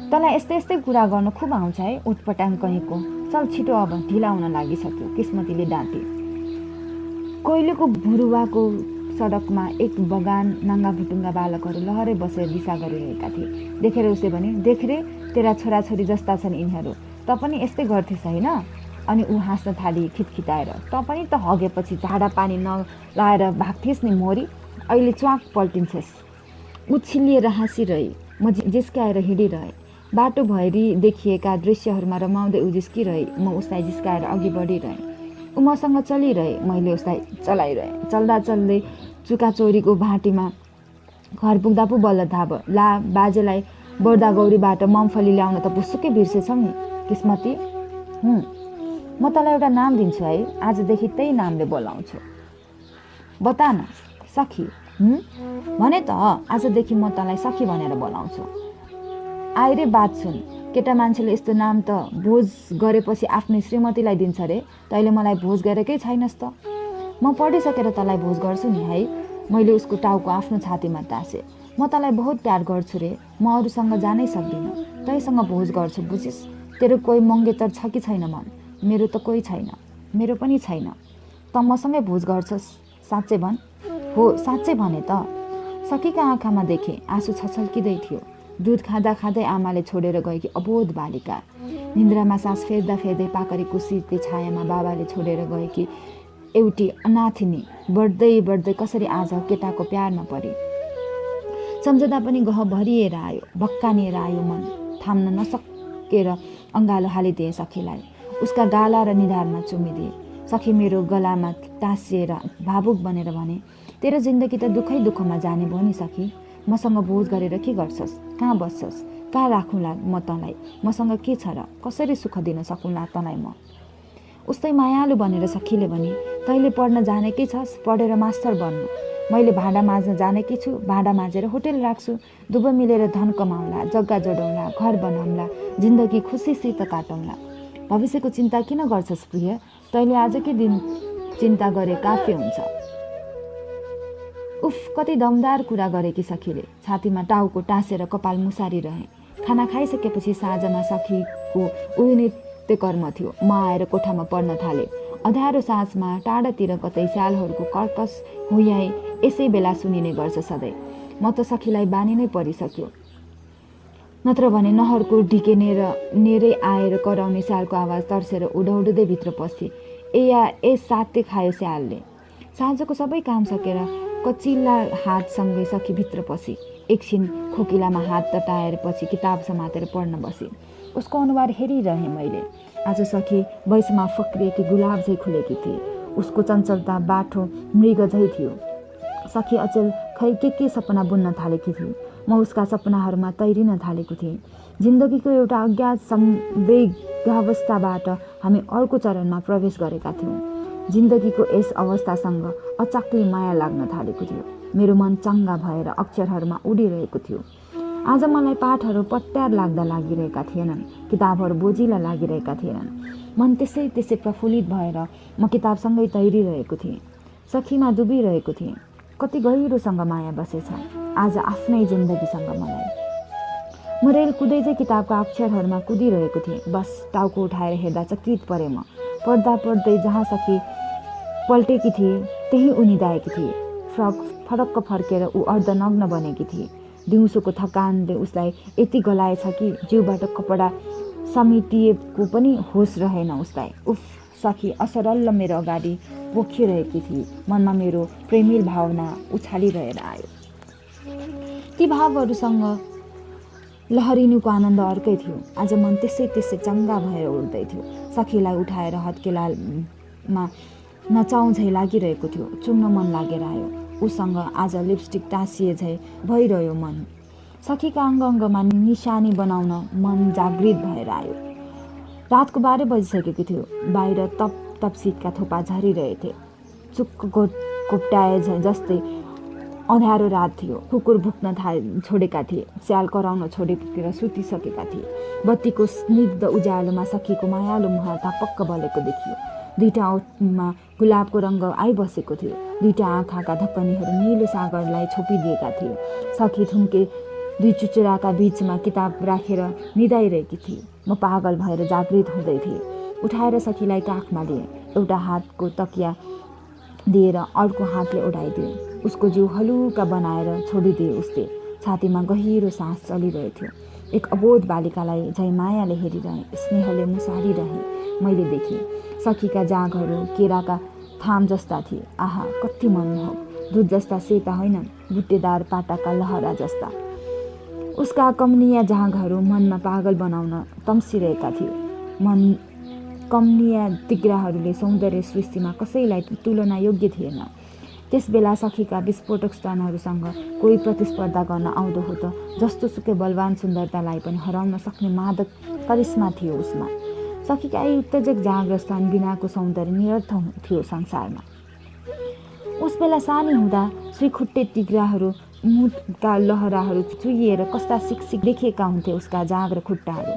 तँलाई यस्तै कुरा गर्न खुब आउँछ है, उटपटाङ कहीँको। चल छिटो, अब ढिला हुन लागिसक्यो, किस्मतीले डाँटे। कोइलोको भुरुवाको सडकमा एक बगान नाङ्गा भुटुङ्गा बालकहरू लहरै बसेर दिशा गरिरहेका थिए। देखेर उसले भने, देख रे, तेरा छोराछोरी जस्ता छन् यिनीहरू, त पनि यस्तै गर्थेछ होइन? अनि ऊ हाँस्न थाली खिटखिटाएर, त पनि त हगेपछि झाडा पानी नलाएर भाग्थिस् नि मोरी, अहिले च्वाक पल्टिन्छेस्। ऊ छिल्लिएर हाँसिरहे, म जिस्काएर हिँडिरहे। बाटो भैरी देखिएका दृश्यहरूमा रमाउँदै ऊ जिस्किरहे। म उसलाई जिस्काएर अघि बढिरहेँ। ऊ मसँग चलिरहे, मैले उसलाई चलाइरहेँ। चल्दा चल्दै चुकाचोरीको भाँटीमा घर पुग्दा पो बल्ल थाहा भयो, ला बाजेलाई बढ्दा गौरीबाट ममफली ल्याउन त पुसुकै बिर्सेछौ नि किस्मती। म तँलाई एउटा नाम दिन्छु है, आजदेखि त्यही नामले बोलाउँछु। बता न सखी। भने त आजदेखि म तँलाई सखी भनेर बोलाउँछु। आइरे बात सुन, केटा मान्छेले यस्तो नाम त भोज गरेपछि आफ्नै श्रीमतीलाई दिन्छ रे। तैँले मलाई भोज गरेकै छैनस् त। म पढिसकेर तँलाई भोज गर्छु नि है। मैले उसको टाउको आफ्नो छातीमा टाँसे। म तँलाई बहुत प्यार गर्छु रे, म अरूसँग जानै सक्दिनँ, तैसँग भोज गर्छु बुझिस्। तेरो कोही मङ्गेतर छ कि छैन मन? मेरो त कोही छैन। मेरो पनि छैन। त मसँगै भोज गर्छस्? साँच्चै भन्। हो, साँच्चै भने त। सखीका आँखामा देखेँ आँसु छछल्किँदै थियो। दुध खाँदा खाँदै आमाले छोडेर गएकी अबोध बालिका, निन्द्रामा सास फेर्दा फेर्दै पाकरी कुसीको छायामा बाबाले छोडेर गएकी एउटी अनाथिनी बढ्दै कसरी आज केटाको प्यारमा परी। सम्झदा पनि गह भरिएर आयो, भक्कानिएर आयो मन। थाम्न नसकेर अँगालो हालिदिए सखीलाई। उसका गाला र निधारमा चुमिदिए। सखी मेरो गलामा टाँसिएर भावुक बनेर भने, तेरो जिन्दगी त दुःखै दुःखमा जाने भयो नि सखी। मसँग बोझ गरेर के गर्छस्? कहाँ बस्छस्? कहाँ राखुँला म तँलाई? मसँग के छ र? कसरी सुख दिन सकुँला तँलाई म? उस्तै मायालु भनेर सखीले भने, तैँले पढ्न जानेकै छस्, पढेर मास्टर बन्नु। मैले भाँडा माझ्न जानेकी छु, भाँडा माझेर होटेल राख्छु। दुवै मिलेर धन कमाउँला, जग्गा जोडौँला, घर बनाउँला, जिन्दगी खुसीसित काटौँला। भविष्यको चिन्ता किन गर्छस् प्रिय? तैँले आजकै दिन चिन्ता गरे काफी हुन्छ। उफ, कति दमदार कुरा गरेकी सखीले। छातीमा टाउको टाँसेर कपाल मुसारिरहे। खाना खाइसकेपछि साँझमा सखीको उही नित्य कर्म थियो। म आएर कोठामा पढ्न थाले। अँध्यारो साँझमा टाढातिर कतै स्यालहरूको कर्कस हुयाई यसै बेला सुनिने गर्छ सधैँ। म त सखीलाई बानी नै परिसक्यो। नत्र भने नहरको नेरै आएर कराउने स्यालको आवाज तर्सेर उडौडुँदै भित्र पस्थे। ए साते खायो स्यालले। साँझको सबै काम सकेर कचिल्ला हातसँगै सखी भित्र पसी। एकछिन खोकिलामा हात तटाएर पछि किताब समातेर पढ्न बसी। उसको अनुहार हेरिरहेँ मैले। आज सखी वयसमा फक्रिएकी गुलाब झै खुलेकी थिए। उसको चञ्चलता बाठो मृग झै थियो। सखी अचेल खै के सपना बुन्न थालेकी थिए। म उसका सपनाहरूमा तैरिन थालेको थिएँ। जिन्दगीको एउटा अज्ञात संवेगावस्थाबाट हामी अर्को चरणमा प्रवेश गरेका थियौँ। जिन्दगीको यस अवस्थासँग अचाक्ली माया लाग्न थालेको थियो। मेरो मन चङ्गा भएर अक्षरहरूमा उडिरहेको थियो। आज मलाई पाठहरू पट्यार लाग्दा लागिरहेका थिएनन्। किताबहरू बोझिला लागिरहेका थिएनन्। मन त्यसै प्रफुल्लित भएर म किताबसँगै तैरिरहेको थिएँ। सखीमा डुबिरहेको थिएँ। कति गहिरोसँग माया बसेछ आज आफ्नै जिन्दगीसँग मलाई। म रेल कुदैदै किताबका अक्षरहरूमा कुदिरहेको थिएँ। बस टाउको उठाएर हेर्दा चकित परेँ म। पढ्दै जहाँ सखी पल्टेकी थिए त्यही उनीदाएकी थिए। फरक्क फर्केर ऊ अर्धनग्न बनेकी थिए। दिउँसोको थकानले उसलाई यति गलाएछ कि जिउबाट कपडा समेटिएको पनि होस रहेन उसलाई। उफ, सखी असरल्ल मेरो अगाडि पोखिरहेकी थिए। मनमा मेरो प्रेमिल भावना उछालिरहेर आयो। ती भावहरूसँग लहरिनुको आनन्द अर्कै थियो। आज मन त्यसै चङ्गा भएर उड्दै थियो। सखीलाई उठाएर हत्केलामा नचाउँ झै लागिरहेको थियो। चुम्न मन लागेर आयो। उसँग आज लिपस्टिक टाँसिए झै भइरह्यो मन। सखीका अङ्गमा निशानी बनाउन मन जागृत भएर आयो। रातको 12 बजिसकेको थियो। बाहिर तप शीतका थोपा झरिरहेथे। चुक्क कोप्टाए जस्तै अँध्यारो रात थियो। कुकुर भुक्न छोडेका थिए। स्याल कराउन छोडेर सुतिसकेका थिए। बत्तीको स्निग्ध उज्यालोमा सखीको मायालु मुहार धपक्क बलेको देखियो। दुईटा ओठमा गुलाबको रङ्ग आइबसेको थियो। दुईटा आँखाका धप्पनीहरू नीलो सागरलाई छोपिदिएका थिए। सखी थुम्के दुई चुचुराका बीचमा किताब राखेर निदाइरहेकी थिए। म पागल भएर जागृत हुँदै थिएँ। उठाएर सखीलाई काखमा लिएँ। एउटा हातको तकिया दिएर अर्को हातले ओढाइदिए। उसको जिउ हलुका बनाएर छोडिदिए उसले। छातीमा गहिरो सास चलिरहेथ्यो। एक अबोध बालिकालाई झै मायाले हेरिरहे, स्नेहले मुसारिरहे मैले देखेँ। सखीका जाँघहरू केराका थाम जस्ता थिए। आहा, कति मनमोहक। दुध जस्ता सेता होइनन्, बुट्टेदार पाटाका लहरा जस्ता। उसका कमनीय जाँघहरू मनमा पागल बनाउन तम्सिरहेका थिए। कमनीय तिग्राहरूले सौन्दर्य सृष्टिमा कसैलाई तुलना योग्य थिएन। त्यसबेला सखीका विस्फोटक स्तनहरूसँग कोही प्रतिस्पर्धा गर्न आउँदो हो त जस्तो सुकै बलवान सुन्दरतालाई पनि हराउन सक्ने मादक करिश्मा थियो उसमा। सखीका यी उत्तेजक जाँघ र स्तन बिनाको सौन्दर्य निरर्थक थियो संसारमा। उस बेला सानी हुँदा श्रीखुट्टे तिग्राहरू मुटका लहराहरू चुइएर कस्ता सिकसिक देखिएका हुन्थे उसका जाँघ र खुट्टाहरू।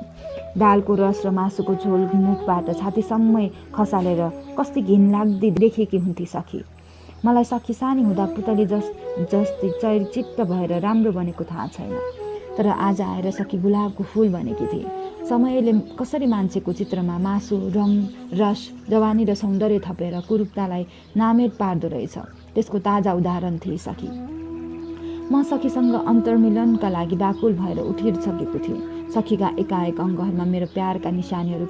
दालको रस र मासुको झोल मुखबाट छातीसम्मै खसालेर कति घिनलाग्दी देखेकी हुन्थे सखी। मलाई सखी सानी हुँदा पुतली जस्तै चरिचित्त भएर राम्रो बनेको थाहा छैन। तर आज आएर सखी गुलाबको फुल बनेकी थिए। समयले कसरी मान्छेको चित्रमा मासु, रङ, रस, जवानी र सौन्दर्य थपेर कुरूपतालाई नामेट पार्दो रहेछ, त्यसको ताजा उदाहरण थिए सखी। म सखीसँग अन्तर्मिलनका लागि व्याकुल भएर उठिसकेको थिएँ। सखीका एकाएक अङ्गहरूमा मेरो प्यारका निशानीहरू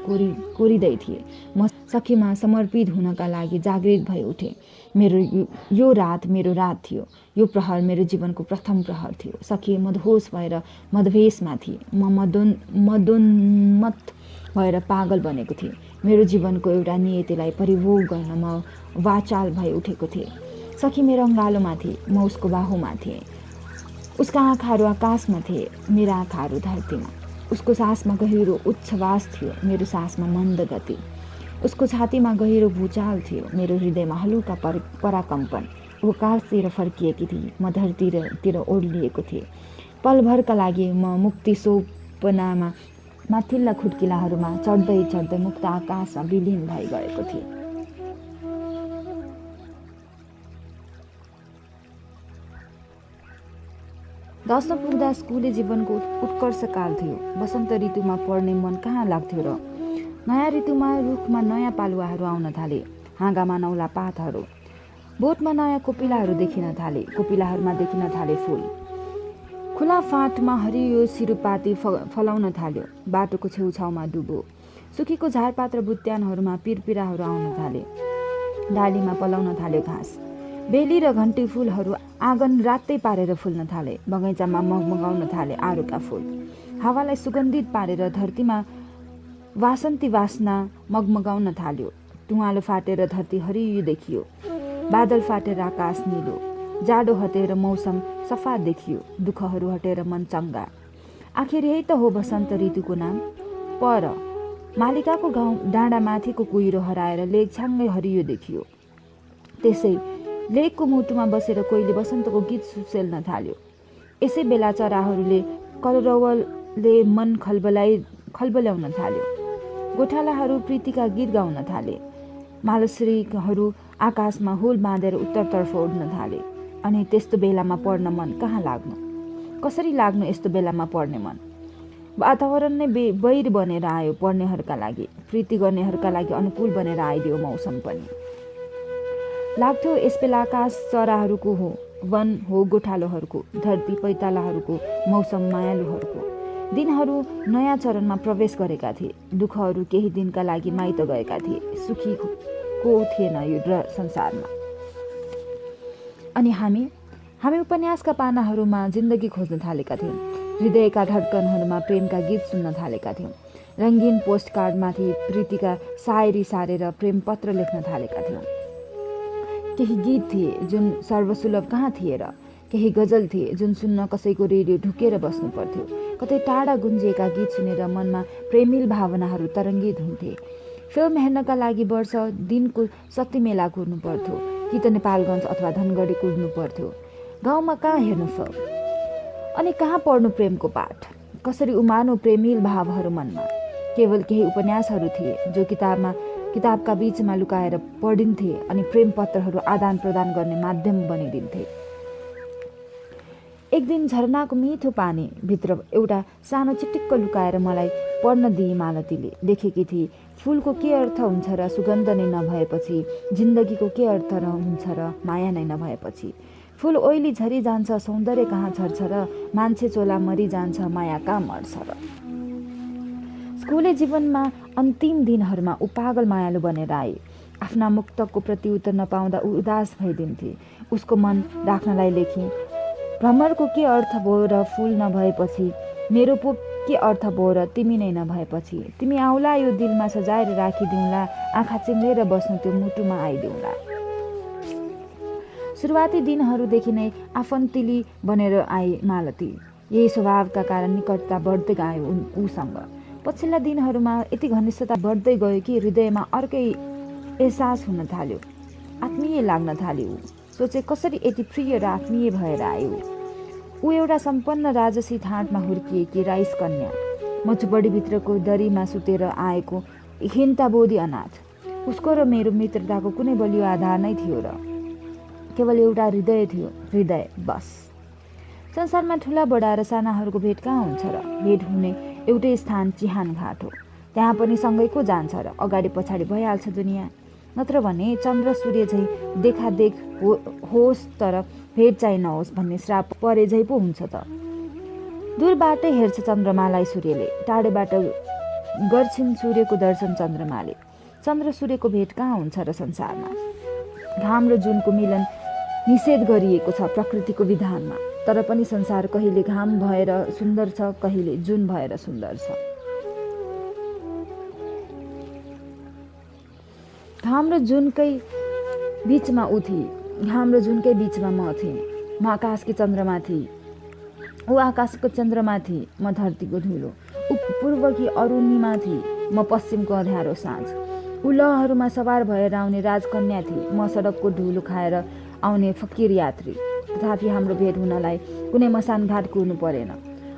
कोरिँदै थिए। म सखीमा समर्पित हुनका लागि जागृत भई उठेँ। यो रात मेरो रात थियो। यो प्रहर मेरो जीवनको प्रथम प्रहर थियो। सखी मदहोस भएर मदभेसमा थिए। म मदोन्मत्त भएर पागल बनेको थिएँ। मेरो जीवनको एउटा नियतिलाई परिभोग गर्न म वाचाल भई उठेको थिएँ। सखी मेरो अङ्गालोमा थिए, म उसको बाहुमा थिएँ। उसका आँखाहरू आकाशमा थिए, मेरा आँखाहरू धरतीमा। उसको सासमा गहिरो उच्छ्वास थियो, मेरो सासमा मन्द गति। उसको छातीमा गहिरो भूचाल थियो, मेरो हृदयमा हलुका पराकम्पन। ऊ कालतिर फर्किएकी थिए, म धरतीतिर ओर्लिएको थिएँ। पलभरका लागि म मुक्ति सोपनामा माथिल्ला खुड्किलाहरूमा चढ्दै चढ्दै मुक्त आकाशमा विलीन भइ गएको थिएँ। दसौँ पुग्दा स्कुले जीवनको उत्कर्ष काल थियो। वसन्त ऋतुमा पढ्ने मन कहाँ लाग्थ्यो र? नयाँ ऋतुमा रुखमा नयाँ पालुवाहरू आउन थाले, हाँगामा नौला पातहरू, बोटमा नयाँ कोपिलाहरू देखिन थाले, कोपिलाहरूमा देखिन थाले फुल। खुला फाँटमा हरियो सिरुपाती फलाउन थाल्यो, बाटोको छेउछाउमा डुबो। सुकेको झारपात र बुट्यानहरूमा पिरपिराहरू आउन थाले, डालीमा पलाउन थाल्यो घाँस। बेली र घन्टी फुलहरू आँगन रातै पारेर फुल्न थाले, बगैँचामा मगमगाउन थाले आरुका फुल। हावालाई सुगन्धित पारेर धरतीमा वासन्ती वासना मगमगाउन थाल्यो। टुवालो फाटेर धरती हरियो देखियो, बादल फाटेर आकाश निलो। जाडो हटेर मौसम सफा देखियो, दुःखहरू हटेर मन चङ्गा। आखिर यही त हो वसन्त ऋतुको नाम। पर मालिकाको गाउँ डाँडामाथिको कुहिरो हराएर लेक छ्याङ्गै हरियो देखियो। त्यसै लेकको मुटुमा बसेर कोहीले वसन्तको गीत सुसेल्न थाल्यो। यसै बेला चराहरूले कलरवले मन खलबल्याउन थाल्यो। गोठालाहरू प्रीतिका गीत गाउन थाले, मालश्रीहरू आकाशमा हुल बाँधेर उत्तरतर्फ उड्न थाले। अनि त्यस्तो बेलामा पढ्न मन कहाँ लाग्नु? कसरी लाग्नु यस्तो बेलामा पढ्ने मन? वातावरण नै बैर बनेर आयो पढ्नेहरूका लागि, प्रीति गर्नेहरूका लागि अनुकूल बनेर आइदियो मौसम पनि। लाग्थ्यो यसबेला आकाश चराहरूको हो, वन हो गोठालोहरूको, धरती पैतालाहरूको, मौसम मायालुहरूको। दिनहरू नयाँ चरणमा प्रवेश गरेका थिए, दुःखहरू केही दिनका लागि माइत गएका थिए, सुखी को थिएन यो संसारमा। अनि हामी उपन्यासका पानाहरूमा जिन्दगी खोज्न थालेका थियौँ, हृदयका धड्कनहरूमा प्रेमका गीत सुन्न थालेका थियौँ। रङ्गीन पोस्ट कार्डमाथि प्रीतिका सायरी सारेर प्रेम पत्र लेख्न थालेका थियौँ। केही गीत थिए जुन सर्वसुलभ कहाँ थिए र? केही गजल थिए जुन सुन्न कसैको रेडियो ढुकेर बस्नु पर्थ्यो। कतै टाढा गुन्जिएका गीत सुनेर मनमा प्रेमिल भावनाहरू तरङ्गित हुन्थे। फिल्म हेर्नका लागि वर्ष दिनको शक्ति मेला कुर्नु पर्थ्यो, कि त नेपालगञ्ज अथवा धनगढी कुर्नु पर्थ्यो। गाउँमा कहाँ हेर्नु फिल्म? अनि कहाँ पढ्नु प्रेमको पाठ? कसरी उमार्नु प्रेमिल भावहरू मनमा? केवल केही उपन्यासहरू थिए जो किताबका बीचमा लुकाएर पढिन्थे अनि प्रेम पत्रहरू आदान प्रदान गर्ने माध्यम बनिदिन्थे। एक दिन झरनाको मिठो पानी भित्र एउटा सानो चिटिक्क लुकाएर मलाई पढ्न दिई मालतीले। लेखेकी थिए, फुलको के अर्थ हुन्छ र सुगन्ध नै नभएपछि, जिन्दगीको के अर्थ हुन्छ र माया नै नभएपछि। फुल ओइली झरी जान्छ, सौन्दर्य कहाँ झर्छ र मान्छे चोला मरि जान्छ, माया कहाँ मर्छ र। स्कुले जीवनमा अन्तिम दिनहरूमा ऊ पागल मायालु बनेर आए। आफ्ना मुक्तकको प्रत्युत्तर नपाउँदा ऊ उदास भइदिन्थे। उसको मन राख्नलाई लेखेँ, भ्रमरको के अर्थ भयो र फुल नभएपछि, मेरो पो के अर्थ भयो र तिमी नै नभएपछि। तिमी आउला यो दिलमा सजाएर राखिदिउँला, आँखा चिम्लेर बस्नु त्यो मुटुमा आइदिउँला। सुरुवाती दिनहरूदेखि नै आफन्तिली बनेर आए मालती। यही स्वभावका कारण निकटता बढ्दै गयो उसँग। पछिल्ला दिनहरूमा यति घनिष्ठता बढ्दै गयो कि हृदयमा अर्कै एहसास हुन थाल्यो, आत्मीय लाग्न थाल्यो। ऊ सोचे कसरी यति प्रिय र आत्मीय भएर आयो। ऊ एउटा सम्पन्न राजसी ठाँटमा हुर्किएकी राइस कन्या, म झुपडीभित्रको दरीमा सुतेर आएको हिन्ताबोधी अनाथ। उसको र मेरो मित्रताको कुनै बलियो आधार नै थियो र? केवल एउटा हृदय थियो, हृदय बस। संसारमा ठुला बडा र सानाहरूको भेट कहाँ हुन्छ र? भेट हुने एउटै स्थान चिहान घाट हो। त्यहाँ पनि सँगैको जान्छ र अगाडि पछाडि भइहाल्छ दुनियाँ। नत्र भने चन्द्र सूर्य झै देखादेख होस् तर भेट चाहिँ नहोस् भन्ने श्राप परे झै पो हुन्छ त। दूरबाटै हेर्छ चन्द्रमालाई सूर्यले, टाढेबाट गर्छिन् सूर्यको दर्शन चन्द्रमाले। चन्द्र सूर्यको भेट कहाँ हुन्छ र संसारमा? घाम र जुनको मिलन निषेध गरिएको छ प्रकृतिको विधानमा, तर पनि संसार कहिले घाम भएर सुन्दर छ, कहिले जुन भएर सुन्दर छ। घाम र जुनकै बीचमा ऊ थिए, घाम र जुनकै बिचमा म थिएँ। म आकाशकी चन्द्रमा थिएँ, ऊ आकाशको चन्द्रमा थिए, म धरतीको धुलो। ऊ पूर्वकी अरुणिमा थिए, म पश्चिमको अँध्यारो साँझ। ऊ लहहरूमा सवार भएर आउने राजकन्या थिए, म सडकको धुलो खाएर आउने फकिर यात्री। तथापि हाम्रो भेट हुनलाई कुनै मसान घाट कुर्नु परेन।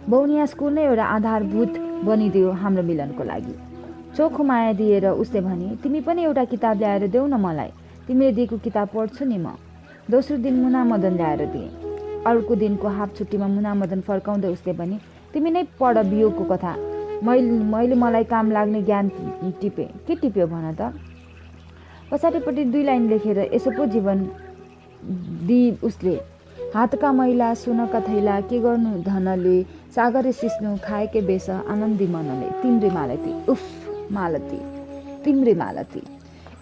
बौनिया स्कुल नै एउटा आधारभूत बनिदियो हाम्रो मिलनको लागि। चोखो माया दिएर उसले भने, तिमी पनि एउटा किताब ल्याएर देऊ न मलाई, तिमीले दिएको किताब पढ्छु नि म। दोस्रो दिन मुना मदन ल्याएर दिएँ। अर्को दिनको हाफ छुट्टीमा मुना मदन फर्काउँदै उसले भने, तिमी नै पढ वियोगको कथा। मैले मलाई काम लाग्ने ज्ञान टिपेँ। के टिप्यो भन त? पछाडिपट्टि 2 लाइन लेखेर यसो पो जीवन दिई उसले। हातका मैला सुनका थैला के गर्नु धनले, सागरे सिस्नु खाएके बेस आनन्दी मनले, तिम्री मालती। उफ मालती, तिम्री मालती।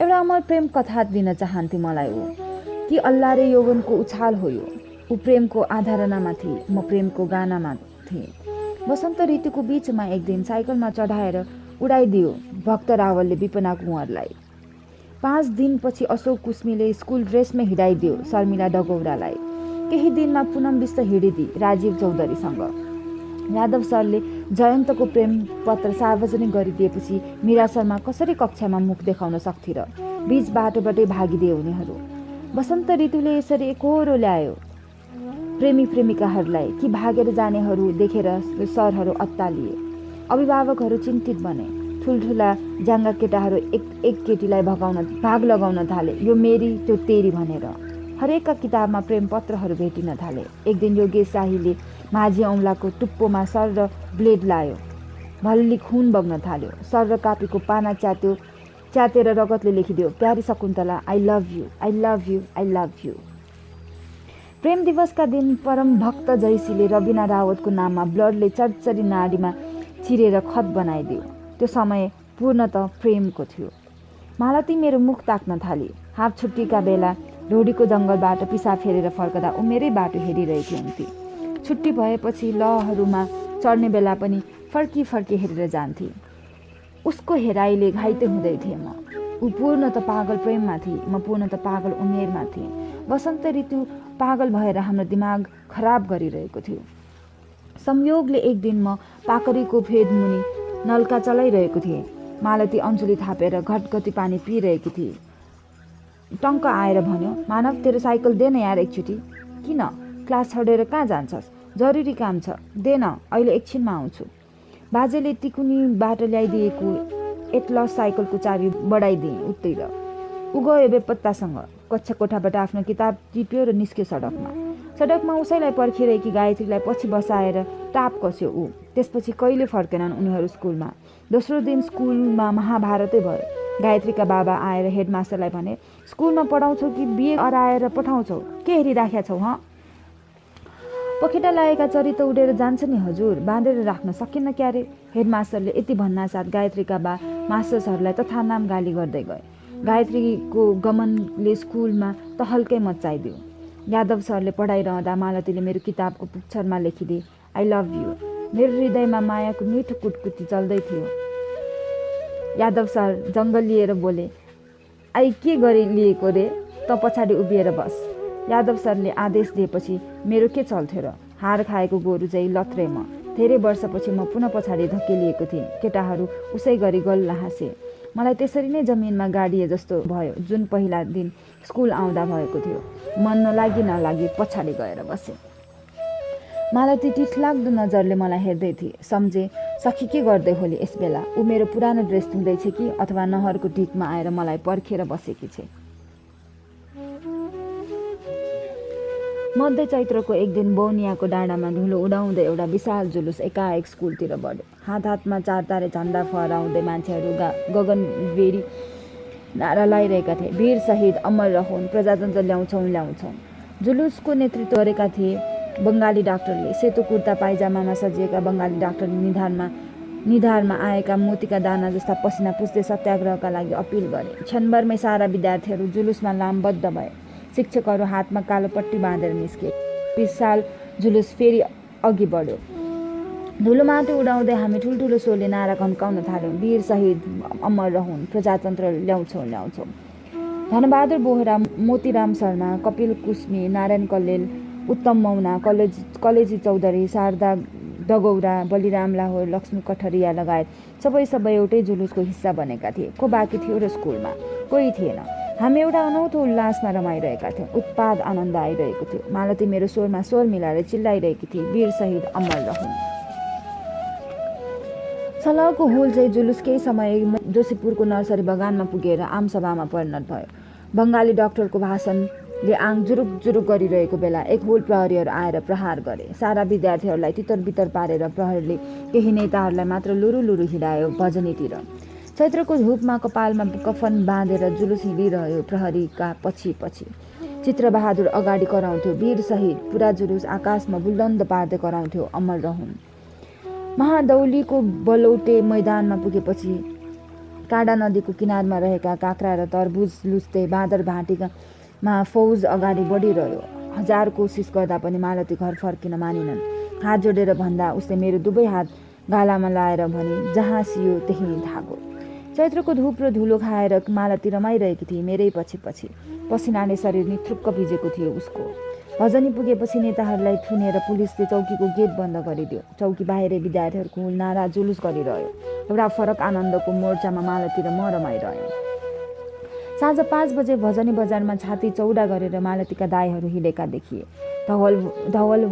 एउटा अमर प्रेम कथा दिन चाहन्थे मलाई ऊ। कि अल्लारे यौवनको उछाल हो यो। ऊ प्रेमको आधारणामा थिए, म प्रेमको गानामा थिएँ। वसन्त ऋतुको बिचमा एक दिन साइकलमा चढाएर उडाइदियो भक्त रावलले विपना कुँवरलाई। 5 दिनपछि अशोक कुस्मीले स्कुल ड्रेसमै हिँडाइदियो शर्मिला डगौरालाई। केही दिनमा पुनम विष्ट हिँडिदी राजीव चौधरीसँग। यादव सरले जयन्तको प्रेम पत्र सार्वजनिक गरिदिएपछि मीरा शर्मा कसरी कक्षामा मुख देखाउन सक्थे र? बीच बाटोबाटै भागिदिए उनीहरू। वसन्त ऋतुले यसरी एकोहोरो ल्यायो प्रेमी प्रेमिकाहरूलाई कि भागेर जानेहरू देखेर सरहरू अत्तालिए। अभिभावकहरू चिन्तित बने। ठुल्ठुला जाङ्गा केटाहरू एक केटीलाई भाग लगाउन थाले, यो मेरी त्यो तेरी भनेर। हरेकका किताबमा प्रेम पत्रहरू भेटिन थाले। एक दिन योगेश शाहीले माझी औँलाको टुप्पोमा सर र ब्लेड लायो। भल्ली खुन बग्न थाल्यो। सर र कापीको पाना च्यातेर रगतले लेखिदियो, प्यारी Shakuntala, I love you, I love you, I love you. प्रेम दिवसका दिन परम भक्त जयसीले रबिना रावतको नाममा ब्लडले चरचरी नाडीमा चिरेर खत बनाइदियो। त्यो समय पूर्णत प्रेमको थियो। मालती मेरो मुख ताक्न थाली। हाफ छुट्टीका बेला ढोडीको जङ्गलबाट पिसा फेरेर फर्कदा ऊ मेरै बाटो हेरिरहेकी हुन्थे। छुट्टी भएपछि लहहरूमा चढ्ने बेला पनि फर्की हेरेर जान्थे। उसको हेराइले घाइते हुँदै थिएँ म। ऊ पूर्णत पागल प्रेममा थिए, म पूर्णत पागल उमेरमा थिएँ। वसन्त ऋतु पागल भएर हाम्रो दिमाग खराब गरिरहेको थियो। संयोगले एक दिन म पाकरीको फेदमुनि नलका चलाइरहेको थिएँ। मालती अञ्जुली थापेर घटघटी पानी पिइरहेकी थिए। टङ्क आएर भन्यो, मानव तेरो साइकल दे न यार एकचोटि। किन? क्लास छोडेर कहाँ जान्छस्? जरुरी काम छ, दे न, अहिले एकछिनमा आउँछु। बाजेले तिकुनीबाट ल्याइदिएको एटलस साइकलको चाबी बढाइदिएँ उत्तिर। ऊ गयो बेपत्तासँग। कक्षा कोठाबाट आफ्नो किताब टिप्यो र निस्क्यो सडकमा उसैलाई पर्खिरहेकी गायत्रीलाई पछि बसाएर टाप कस्यो ऊ। त्यसपछि कहिले फर्केनन् उनीहरू स्कुलमा। दोस्रो दिन स्कुलमा महाभारतै भयो। गायत्रीका बाबा आएर हेडमास्टरलाई भने, स्कुलमा पढाउँछौ कि बिहे अराएर पठाउँछौ? के हेरिराखेका छौ हँ? पखेटा लागेका चरी त उडेर जान्छ नि हजुर, बाँधेर राख्न सकिन्न क्यारे? हेडमास्टरले यति भन्नासाथ गायत्रीका बा मास्टर्सहरूलाई तथानाम गाली गर्दै गए। गायत्रीको गमनले स्कुलमा तहल्कै मच्चाइदियो। यादव सरले पढाइरहँदा मालतीले मेरो किताबको पुच्छरमा लेखिदिए, आई लभ यू। मेरो हृदयमा मायाको मिठो कुटकुटी चल्दै थियो। यादव सर जङ्गल लिएर बोले, आई के गरी लिएको रे? त पछाडि उभिएर बस। यादव सरले आदेश दिएपछि मेरो के चल्थ्यो र? हार खाएको गोरु चाहिँ लत्रे म। धेरै वर्षपछि म पुनः पछाडि धकेलिएको थिएँ। केटाहरू उसै गरी गल्ला हाँसे। मलाई त्यसरी नै जमिनमा गाडिए जस्तो भयो जुन पहिला दिन स्कुल आउँदा भएको थियो। मन नलागी पछाडि गएर बसेँ। मालती टिठलाग्दो नजरले मलाई हेर्दै थिए। सम्झे सखी के गर्दै होली यस बेला? ऊ मेरो पुरानो ड्रेस धुँदैछ कि अथवा नहरको टिकमा आएर मलाई पर्खेर बसेकी छे। मध्य चैत्रको एक दिन बौनियाको डाँडामा धुलो उडाउँदै एउटा विशाल जुलुस एकाएक स्कुलतिर बढ्यो। हातमा 4 तारे झन्डा फहराउँदै मान्छेहरू गगनभेरी नारा लगाइरहेका थिए। वीर शहीद अमर रहुन्, प्रजातन्त्र ल्याउँछौँ। जुलुसको नेतृत्व गरेका थिए बङ्गाली डाक्टरले। सेतो कुर्ता पाइजामामा सजिएका बङ्गाली डाक्टरले निधारमा आएका मोतीका दाना जस्ता पसिना पुस्दै सत्याग्रहका लागि अपिल गरे। क्षणभरमै सारा विद्यार्थीहरू जुलुसमा लामबद्ध भए। शिक्षकहरू हातमा कालो पट्टी बाँधेर निस्के। विशाल जुलुस फेरि अघि बढ्यो। धुलो माटो उडाउँदै हामी ठुल्ठुलो स्वरले नारा घन्काउन थाल्यौँ, वीर शहीद अमर रहुन्, प्रजातन्त्र ल्याउँछौँ। धनबहादुर बोहरा, मोतीराम शर्मा, कपिल कुस्मी, नारायण कल्लेल, उत्तम मौना, कलेजी चौधरी, शारदा डगौरा, बलिराम लाहोर, लक्ष्मी कठरिया लगायत सबै एउटै जुलुसको हिस्सा बनेका थिए। को बाँकी थियो र स्कुलमा? कोही थिएन। हामी एउटा अनौठो उल्लासमा रमाइरहेका थियौँ। उत्पाद आनन्द आइरहेको थियो। मालती मेरो स्वरमा स्वर मिलाएर चिल्लाइरहेकी थिए, वीर शहीद अमर रहन्। सलहको हुल चाहिँ जुलुस केही समय जोशीपुरको नर्सरी बगानमा पुगेर आमसभामा परिणत भयो। बङ्गाली डाक्टरको भाषणले आङ जुरुक गरिरहेको बेला एक हुल प्रहरीहरू आएर प्रहार गरे। सारा विद्यार्थीहरूलाई तितर बितर पारेर प्रहरीले केही नेताहरूलाई मात्र लुरु हिँडायो भजनीतिर। चैत्रको धुपमा कपालमा कफन बाँधेर जुलुस हिँडिरह्यो प्रहरीका पछि। चित्रबहादुर अगाडि कराउँथ्यो, वीर शहीद। पुरा जुलुस आकाशमा बुलन्द पार्दै कराउँथ्यो, अमर रहन्। महादौलीको बलौटे मैदानमा पुगेपछि काँडा नदीको किनारमा रहेका काँक्रा र तरबुज लुच्दै बाँदर भाँटीमा फौज अगाडि बढिरह्यो। हजार कोसिस गर्दा पनि मालती घर फर्किन मानिनन्। हात जोडेर भन्दा उसले मेरो दुवै हात गालामा लाएर भने, जहाँ सियो त्यही धागो। चैत्रको धुप र धुलो खाएर मालती रमाइरहेकी थिए मेरै पछि। पसिनाले शरीर निथुक्क भिजेको थियो उसको। भजनी पुगेपछि नेताहरूलाई थुनेर पुलिसले चौकीको गेट बन्द गरिदियो। चौकी बाहिरै विद्यार्थीहरूको हुल नारा जुलुस गरिरह्यो। एउटा फरक आनन्दको मोर्चामा मालती र म रमाइरह्यौँ। साँझ 5 बजे भजनी बजारमा छाती चौडा गरेर मालतीका दाईहरू हिँडेका देखिए। धवल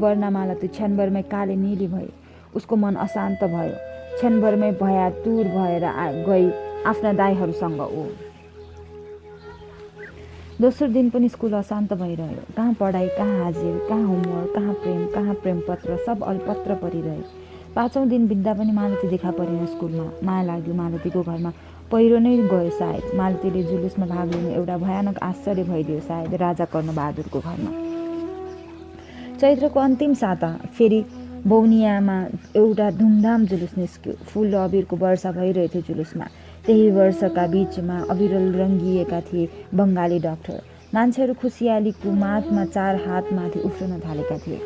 वर्णा मालती क्षणभरमै काली नीली भई। उसको मन अशान्त भयो। क्षणभरमै भयातुर भएर गई आफ्ना दाईहरूसँग ऊ। दोस्रो दिन पनि स्कुल अशान्त भइरह्यो। कहाँ पढाइ, कहाँ हाजिर, कहाँ होमवर्क, कहाँ प्रेम पत्र, सब अलपत्र परिरहे। 5औं दिन बित्दा पनि मालती देखा परेन स्कुलमा। माया लाग्यो मालतीको घरमा पहिरो नै गयो सायद। मालतीले जुलुसमा भाग लिनु एउटा भयानक आश्चर्य भइदियो सायद राजा कर्णबहादुरको घरमा। चैत्रको अन्तिम साता फेरि बौनियामा एउटा धुमधाम जुलुस निस्क्यो। फुल र अबिरको वर्षा भइरहेथ्यो जुलुसमा। त्यही वर्षका बीचमा अविरल रङ्गिएका थिए बङ्गाली डाक्टर। मान्छेहरू खुसियालीको मातमा 4 हातमाथि उफ्रन थालेका थिए।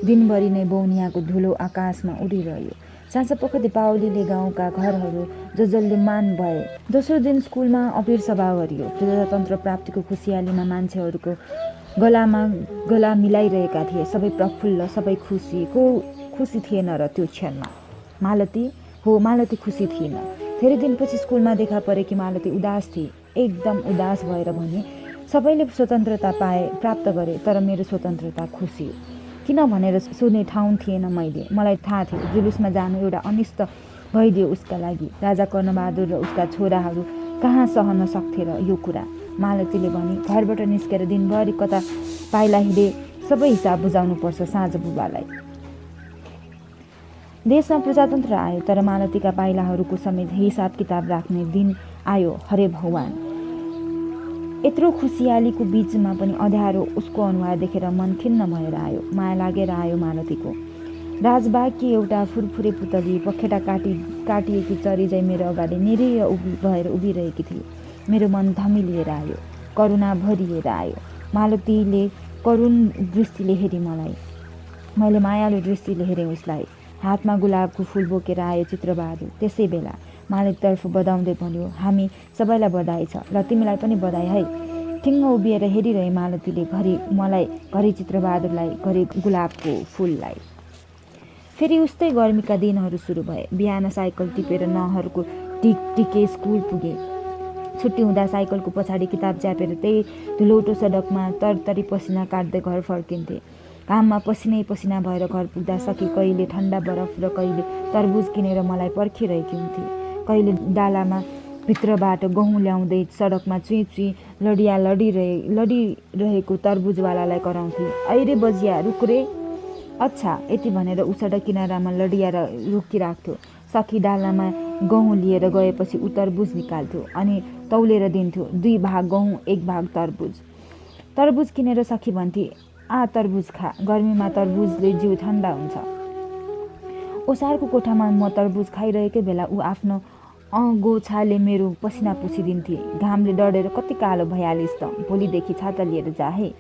दिनभरि नै बौनियाको धुलो आकाशमा उडिरह्यो। साँझपख दीपावलीले गाउँका घरहरू जजल्यमान भए। दोस्रो दिन स्कुलमा अबिर सभा गरियो। प्रजातन्त्र प्राप्तिको खुसियालीमा मान्छेहरूको गलामा गला मिलाइरहेका थिए। सबै प्रफुल्ल, सबै खुसी। को खुसी थिएन र त्यो क्षणमा? मालती खुसी थिएन। धेरै दिनपछि स्कुलमा देखा परेकी मालती उदास थिए। एकदम उदास भएर भने, सबैले स्वतन्त्रता प्राप्त गरे, तर मेरो स्वतन्त्रता खुसी किन भनेर सोध्ने ठाउँ थिएन मैले। मलाई थाहा थियो जुलुसमा जानु एउटा अनिष्ट भइदियो उसका लागि। राजा कर्णबहादुर र उसका छोराहरू कहाँ सहन सक्थे र यो कुरा। मालतीले भने, घरबाट निस्केर दिनभरि कता पाइला हिँडे, सबै हिसाब बुझाउनुपर्छ साँझ बुबालाई। देशमा प्रजातन्त्र आयो, तर मालतीका पाइलाहरूको समेत हिसाब किताब राख्ने दिन आयो। हरे भगवान! यत्रो खुसियालीको बीचमा पनि अँध्यारो उसको अनुहार देखेर मन खिन्न भएर आयो। माया लागेर आयो मालतीको। राजबागकी एउटा फुरफुरे पुतली पखेटा काटिएकी चरी चाहिँ मेरो अगाडि निरीह भएर उभिरहेकी थिए। मेरो मन धमिलिएर आयो, करुणा भरिएर आयो। मालतीले करुण दृष्टिले हेरी मलाई। मैले मायालु दृष्टिले हेरेँ उसलाई। हातमा गुलाबको फुल बोकेर आयो चित्रबहादुर। त्यसै बेला मालिकतर्फ बधाउँदै भन्यो, हामी सबैलाई बधाई छ, र तिमीलाई पनि बधाई है। ठिङ्ग उभिएर हेरिरहे मालतीले, घरि मलाई, घरि चित्रबहादुरलाई, घरि गुलाबको फुललाई। फेरि उस्तै गर्मीका दिनहरू सुरु भए। बिहान साइकल टिपेर नहरको टिके स्कुल पुगे। छुट्टी हुँदा साइकलको पछाडि किताब च्यापेर त्यही धुलोटो सडकमा तरतरी पसिना काट्दै घर फर्किन्थे। घाममा पसिना भएर घर पुग्दा सकी कहिले ठन्डा बरफ र कहिले तरबुज किनेर मलाई पर्खिरहेकी हुन्थे। कहिले डालामा भित्रबाट गहुँ ल्याउँदै सडकमा चुई लडिरहेको तरबुजवालालाई कराउँथे, ऐरे बजिया रुक रे। अच्छा, यति भनेर ऊ सडक किनारामा लडियाएर रोकिराख्थ्यो। सखी डालामा गहुँ लिएर गएपछि ऊ तरबुज निकाल्थ्यो अनि तौलेर दिन्थ्यो। 2 भाग गहुँ 1 भाग तरबुज किनेर सखी भन्थे, तरबुज खा, गर्मीमा तरबुजले जिउ ठन्डा हुन्छ। ओसारको कोठामा म तरबुज खाइरहेकै बेला ऊ आफ्नो गोछाले मेरो पसिना पुछिदिन्थे। घामले डढेर कति कालो भइहालिस् त, भोलिदेखि छाता लिएर जा है।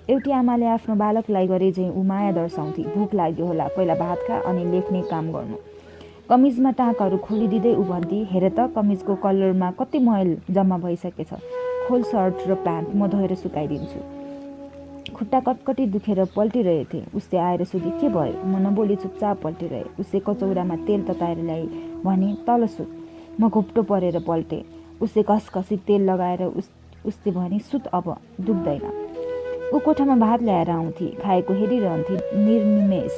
एउटी आमाले आफ्नो बालकलाई गरे चाहिँ ऊ माया दर्शाउँथे। भोक लाग्यो होला, पहिला भात खा अनि लेख्ने काम गर्नु। कमिजमा टाँकहरू खोलिदिँदै ऊ भन्थे, हेर त कमिजको कलरमा कति मैल जम्मा भइसकेछ, खोल सर्ट र प्यान्ट म धोएर सुकाइदिन्छु। खुट्टा कटकटी दुखेर पल्टिरहेथे। उसले आएर सोधी के भयो? म नबोली चुपचाप पल्टिरहे। उसले कचौरामा तेल तताएर ल्याई भने तल सुत। म घोप्टो परेर पल्टेँ। उसले घसघसी तेल लगाएर उसले भने सुत, अब दुख्दैन। ऊ कोठामा भात ल्याएर आउँथे, खाएको हेरिरहन्थे निर्निमेष।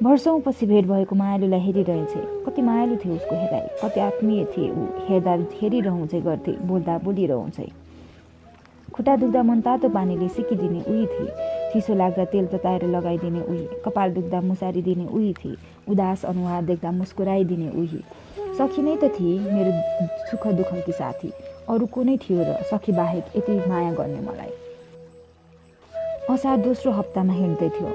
वर्षौँपछि भेट भएको मायालुलाई हेरिरहेछे। कति मायालु थियो उसको हेराइ, कति आत्मीय थिए ऊ। हेर्दा हेरिरहन्छै गर्थे, बोल्दा बोलिरहन्छै। खुट्टा दुख्दा मनतातो पानीले सिकिदिने उही थिए। चिसो लाग्दा तेल तताएर लगाइदिने उही। कपाल दुख्दा मुसारी दिने उही थिए। उदास अनुहार देख्दा मुस्कुराइदिने उही। सखी नै त थिए मेरो सुख दुःखकी साथी। अरू को नै थियो र सखी बाहेक यति माया गर्ने मलाई। असार दोस्रो हप्तामा हिँड्दै थियो।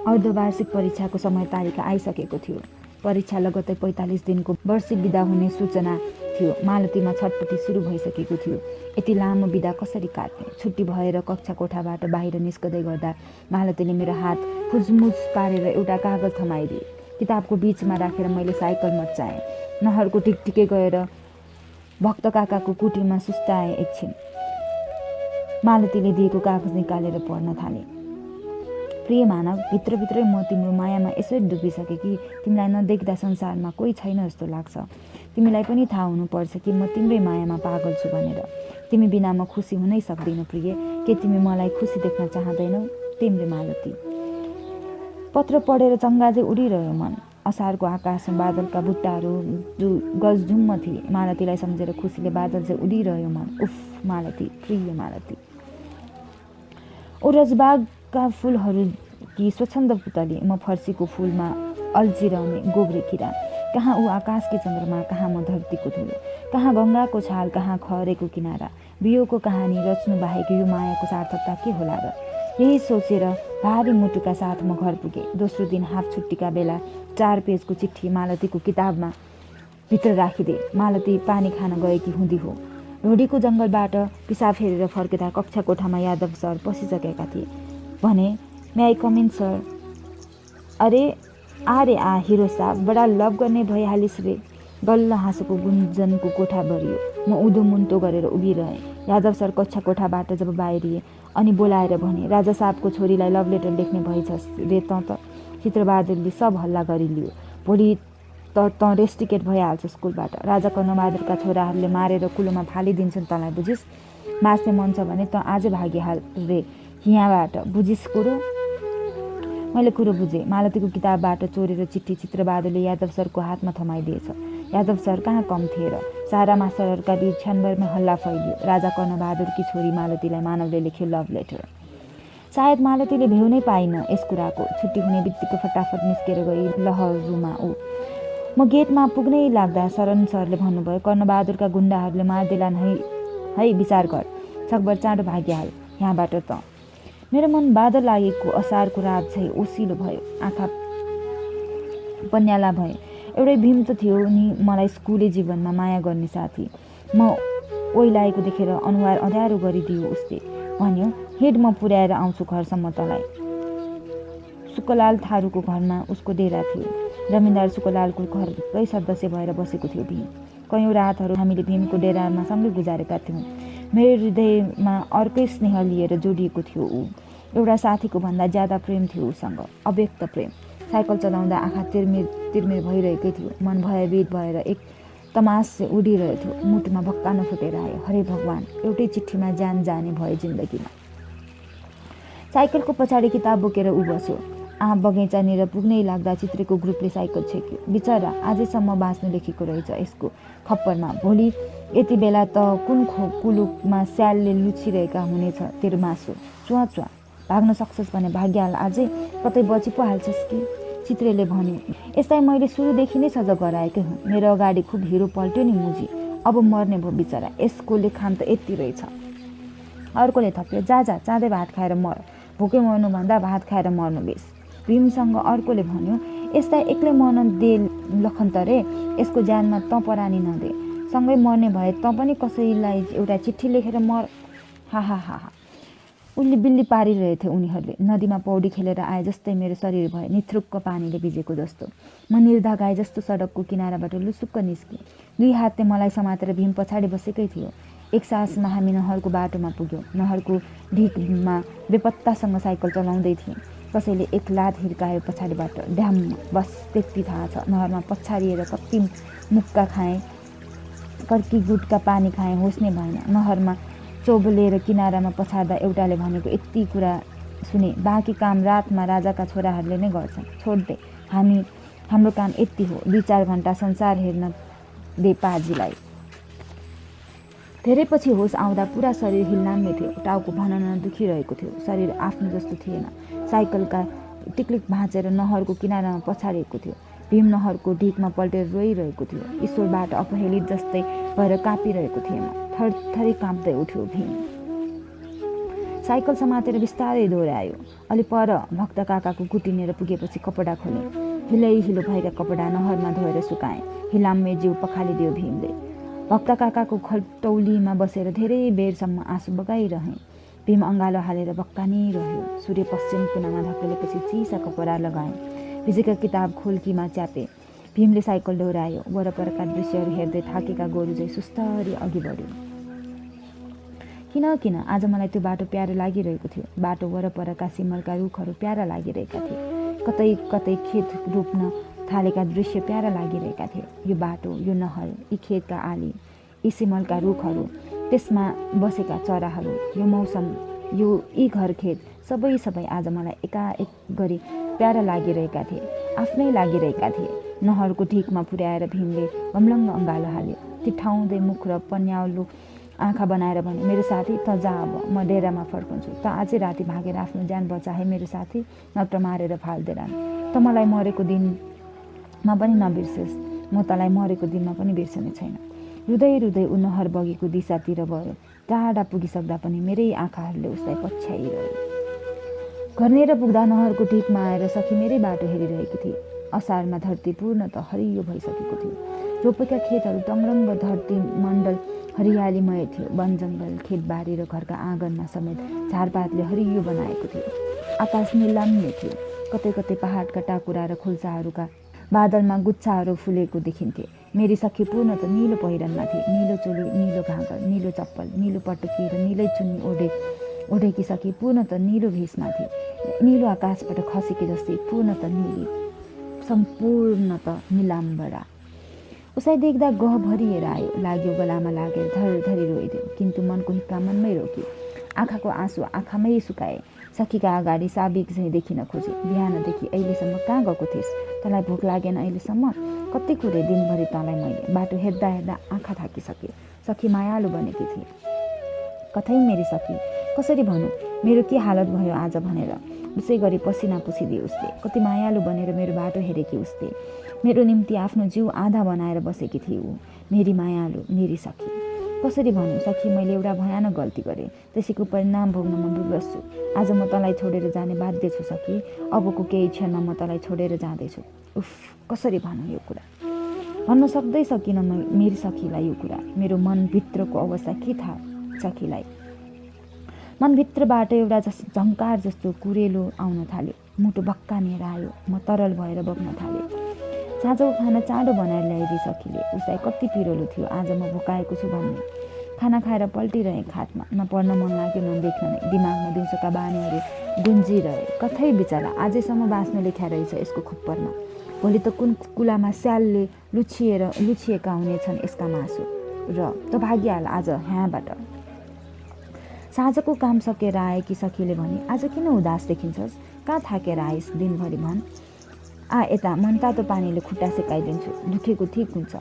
अर्धवार्षिक परीक्षाको समय तारिक आइसकेको थियो। परीक्षा लगत्तै 45 दिनको वार्षिक बिदा हुने सूचना थियो। मालतीमा छटपटी सुरु भइसकेको थियो। यति लामो बिदा कसरी काट्ने? छुट्टी भएर कक्षा कोठाबाट बाहिर निस्कदै गर्दा मालतीले मेरो हात फुजमुज पारेर एउटा कागज थमाइदिए। किताबको बीचमा राखेर मैले साइकल मच्चाएँ। नहरको टिकटिके गएर भक्त काकाको कुटीमा सुस्ताएँ एकछिन। मालतीले दिएको कागज निकालेर पढ्न थालेँ। प्रिय मानव, भित्रभित्रै म तिम्रो मायामा यसरी डुबिसकेँ कि तिमीलाई नदेख्दा संसारमा कोही छैन जस्तो लाग्छ। तिमीलाई पनि थाहा हुनुपर्छ कि म तिम्रै मायामा पागल छु भनेर। तिमी बिना म खुसी हुनै सक्दिनँ प्रिय। के तिमी मलाई खुसी देख्न चाहँदैनौ? तिम्रे मालती। पत्र पढेर चङ्गाजे उडिरह्यो मन। असारको आकाशमा बादलका बुट्टाहरू गजझुम्म थिए। मालतीलाई सम्झेर खुसीले बादल चाहिँ उडिरह्यो मन। उफ मालती, प्रिय मालती। ओरजबागका फुलहरू कि स्वच्छन्द पुतली। म फर्सीको फुलमा अल्झिरहने गोब्रे किरा। कहाँ ऊ आकाशकी चन्द्रमा, कहाँ म धरतीको धुलो। कहाँ गङ्गाको छाल, कहाँ खहरेको किनारा। बियोको कहानी रच्नु बाहेक यो मायाको सार्थकता के होला र? यही सोचेर भारी मुटुका साथ म घर पुगेँ। दोस्रो दिन हाफ छुट्टीका बेला 4 पेजको चिठी मालतीको किताबमा भित्र राखिदिए। मालती पानी खान गएकी हुँदी हो। ढोडीको जङ्गलबाट पिसाब फेरेर फर्किँदा कक्षा कोठामा यादव सर पसिसकेका थिए। भने मे आई कम इन सर? अरे आ हिरो साहब, बडा लभ गर्ने भइहालिस् रे। गल्ल हाँसोको गुन्जनको कोठा भरियो। म उदो मुन्टो गरेर उभिरहेँ। यादव सर कक्षा कोठाबाट जब बाहिरिए अनि बोलाएर भने, राजा साहबको छोरीलाई लभ लेटर लेख्ने भइछस् रे त? चित्रबहादुरले सब हल्ला गरिलियो। भोलि त रेस्टिकेट भइहाल्छ स्कुलबाट। राजा कर्णबहादुरका छोराहरूले मारेर कुलोमा फालिदिन्छन् तँलाई, बुझिस्? बाँच्ने मन छ भने त आजै भागिहाल रे यहाँबाट, बुझिस् कुरो? मैले कुरो बुझेँ। मालतीको किताबबाट चोरेर चिठी चित्रबहादुरले यादव सरको हातमा थमाइदिएछ। यादव सर कहाँ कम थिए र? सारा मास्टरहरूका बीच क्षणभरमै हल्ला फैलियो। राजा कर्णबहादुरकी छोरी मालतीलाई मानवले लेख्यो लभ लेटर। सायद मालतीले भ्यू नै पाइन यस कुराको। छुट्टी हुने बित्तिकै फटाफट निस्केर गई लहरुमा ऊ। म गेटमा पुग्नै लाग्दा शरण सरले भन्नुभयो, कर्णबहादुरका गुन्डाहरूले मारिदेलान् है, विचार गर। सकभर चाँडो भागिहाल यहाँबाट त। मेरो मन बादल लागेको असारको रात चाहिँ ओसिलो भयो। आँखा पन्याला भए। एउटै भीम त थियो नि मलाई स्कुले जीवनमा माया गर्ने साथी। म ओइलाएको देखेर अनुहार अँध्यारो गरिदियो उसले। भन्यो, हिँड, म पुर्याएर आउँछु घरसम्म तँलाई। सुकलाल थारूको घरमा उसको डेरा थियो। जमिनदार सुकलालको घरकै सदस्य भएर बसेको थियो भीम। कयौँ रातहरू हामीले भीमको डेरामा सँगै गुजारेका थियौँ। मेरो हृदयमा अर्कै स्नेह लिएर जोडिएको थियो ऊ। एउटा साथीको भन्दा ज्यादा प्रेम थियो उसँग, अव्यक्त प्रेम। साइकल चलाउँदा आँखा तिरमिर भइरहेकै थियो। मन भयभीत भएर एक तमासले उडिरहेको थियो। मुटुमा भक्कानो फुटेर आयो। हरे भगवान्, एउटै चिठीमा जान जाने भयो जिन्दगीमा। साइकलको पछाडि किताब बोकेर ऊ बस्यो। बगैँचानिर पुग्नै लाग्दा चित्रेको ग्रुपले साइकल छेक्यो। बिचरा आजैसम्म बाँच्नु लेखेको रहेछ यसको खप्परमा। भोलि यति बेला त कुन कुलुकमा स्यालले लुचिरहेका हुनेछ तेरो मासु। चुवा चुवा, भाग्न सक्छस् भने भाग्यहाल, आजै कतै बची पो हाल्छस् कि? चित्रेले भन्यो। यसलाई मैले सुरुदेखि नै सजग गराएकै हुँ। मेरो अगाडि खुब हिरो पल्ट्यो नि मुजी। अब मर्ने भयो बिचरा। यसको लेखान त यति रहेछ। अर्कोले थप्यो, जा चाँडै भात खाएर मर। भोकै मर्नुभन्दा भात खाएर मर्नु बेस। भीमसँग अर्कोले भन्यो, यसलाई एक्लै मर्न दे लखन्तरे, यसको ज्यानमा त परानी नदे। सँगै मर्ने भए त पनि कसैलाई एउटा चिठी लेखेर मर। हा हा हा हा। उल्ली बिल्ली पारिरहेथे उनीहरूले। नदीमा पौडी खेलेर आए जस्तै मेरो शरीर भए निथ्रुक्क पानीले भिजेको जस्तो। म निर्धा गाई जस्तो सडकको किनाराबाट लुसुक्क निस्केँ। 2 हातले मलाई समातेर भीम पछाडि बसेकै थियो। एक सासमा हामी नहरको बाटोमा पुग्यौँ। नहरको ढिकमा बेपत्तासँग साइकल चलाउँदै थिएँ। कसैले एक लात हिर्कायो पछाडिबाट, ड्याम्म, बस त्यति थाहा छ। नहरमा पछारिएर कति मुक्का खाएँ, कर्की गुटका पानी खाएँ, होस् नै भएन। नहरमा चोबलेर किनारामा पछार्दा एउटाले भनेको यति कुरा सुने, बाँकी काम रातमा राजाका छोराहरूले नै गर्छन्, छोड्दे, हाम्रो काम यति हो, 2-4 घन्टा संसार हेर्न दे पाजीलाई। धेरै पछि होस आउँदा पुरा शरीर हिल्लाम्य थियो। टाउको भनन दुखिरहेको थियो। शरीर आफ्नो जस्तो थिएन। साइकलका टिक्लिक भाँचेर नहरको किनारामा पछाडिएको थियो। भीम नहरको ढिकमा पल्टेर रोइरहेको थियो। ईश्वरबाट अपहेलित जस्तै भएर काँपिरहेको थिएन। थरथरी काँप्दै उठ्यो भीम। साइकल समातेर बिस्तारै दोहोऱ्यायो। अलि पर भक्त काकाको कुटिनेर पुगेपछि कपडा खोले। हिलो भएका कपडा नहरमा धोएर सुकाए। हिलाम्य जिउ पखालिदियो भीमले। भक्त काकाको खटौलीमा बसेर धेरै बेरसम्म आँसु बगाइरहे। भीम अँगालो हालेर बक्कानिरह्यो। सूर्य पश्चिम कुनामा धकेलेपछि चिसा कपडा लगाए। भिजेका किताब खोल्कीमा च्यापे। भीमले साइकल दोहोऱ्यायो। वरपरका दृश्यहरू हेर्दै थाकेका गोरु चाहिँ सुस्तरी अघि बढ्यो। किन आज मलाई त्यो बाटो प्यारो लागिरहेको थियो। बाटो वरपरका सिमलका रुखहरू प्यारा लागिरहेका थिए। कतै कतै खेत रोप्न थालेका दृश्य प्यारा लागिरहेका थिए। यो बाटो, यो नहर, यी खेतका आली, यी सिमलका रुखहरू, त्यसमा बसेका चराहरू, यो मौसम, यी घर खेत सबै आज मलाई एकाएक गरी प्यारा लागिरहेका थिए। आफ्नै लागिरहेका थिए। नहरको ढिकमा पुर्याएर भीमले बमलङ्ग अँगालो हाल्यो। तिठाउँदै मुख र पन्याउलो आँखा बनाएर भने, मेरो साथी त जा, अब म डेरामा फर्कन्छु। त आजै राति भागेर आफ्नो ज्यान बचाए मेरो साथी, नत्र मारेर फाल्दैरान्। त मलाई मरेको दिनमा पनि नबिर्सेस्, म तँलाई मरेको दिनमा पनि बिर्सने छैन। रुँदै ऊ नहर बगेको दिशातिर गयो। टाढा पुगिसक्दा पनि मेरै आँखाहरूले उसलाई पछ्याइरह्यो। घरनेर पुग्दा नहरको ढिकमा आएर सखी मेरै बाटो हेरिरहेकी थिए। असारमा धरती पूर्ण त हरियो भइसकेको थियो। रोपेका खेतहरू टङ्रङ्ग धरती मण्डल हरियालीमय थियो। वन जङ्गल, खेतबारी र घरका आँगनमा समेत झारपातले हरियो बनाएको थियो। आकाश निलाम्य थियो। कतै कतै पहाडका टाकुरा र खुल्साहरूका बादलमा गुच्छाहरू फुलेको देखिन्थे। मेरी सखी पूर्ण त निलो पहिरनमा थिए। निलो चोली, निलो घाँगर, निलो चप्पल, निलो पटुकी र निलै चुन्नी ओढेकी सखी पूर्ण त निलो भेषमा थिए। निलो आकाशबाट खसेकी जस्तै पूर्ण त निली, सम्पूर्ण त निलाम्बरा। उसलाई देख्दा गह भरिएर आयो। लाग्यो गलामा लागेर धरधरी रोइदियो। किन्तु मनको हिक्का मनमै रोक्यो। आँखाको आँसु आँखामै सुकाए। सखीका अगाडि साबिक झैँ देखिन खोजे। बिहानदेखि अहिलेसम्म कहाँ गएको थिइस्? तँलाई भोक लागेन अहिलेसम्म? कति कुरे दिनभरि तँलाई मैले। बाटो हेर्दा आँखा थाकिसके। सखी मायालु बनेकी थिए। कतै मेरी सखी, कसरी भनौँ मेरो के हालत भयो आज भनेर। उसै गरी पसिना पुछिदिए उसले। कति मायालु बनेर मेरो बाटो हेरेकी उसले। मेरो निम्ति आफ्नो जिउ आधा बनाएर बसेकी थिए ऊ। मेरी मायालु, मेरी सखी। कसरी भनौँ सखी, मैले एउटा भयानक गल्ती गरेँ। त्यसैको परिणाम भोग्न म विवश छु। आज म तँलाई छोडेर जाने बाध्य छु सखी। अबको केही क्षणमा म तँलाई छोडेर जाँदैछु। उफ, कसरी भनौँ यो कुरा? भन्न सक्दै सकिनँ मेरी सखीलाई यो कुरा। मेरो मनभित्रको अवस्था के थाहा सखीलाई? मनभित्रबाट एउटा झङ्कार जस्तो कुरेलो आउन थाल्यो। मुटु बक्कानिएर आयो। म तरल भएर बग्न थालेँ। साँझको खाना चाँडो बनाएर ल्याइदिए सखीले। उसलाई कति पिरोलो थियो आज म भोकाएको छु भन्ने। खाना खाएर पल्टिरहे खाटमा। न पढ्न मन लाग्यो न देख्न नै। दिमागमा दिउँसोका बानीहरू गुन्जिरहे। कतै बिचरा आजैसम्म बाँच्नु लेख्या रहेछ यसको खुप्परमा। भोलि त कुन कुलामा स्यालले लुछिएका हुनेछन् यसका मासु। र त भागिहाल आज यहाँबाट। साँझको काम सकेर आएकी सखीले भने, आज किन उदास देखिन्छस्? कहाँ थाकेर आइस् दिनभरि भन्? यता मनतातो पानीले खुट्टा सेकाइदिन्छु, दुखेको ठिक हुन्छ।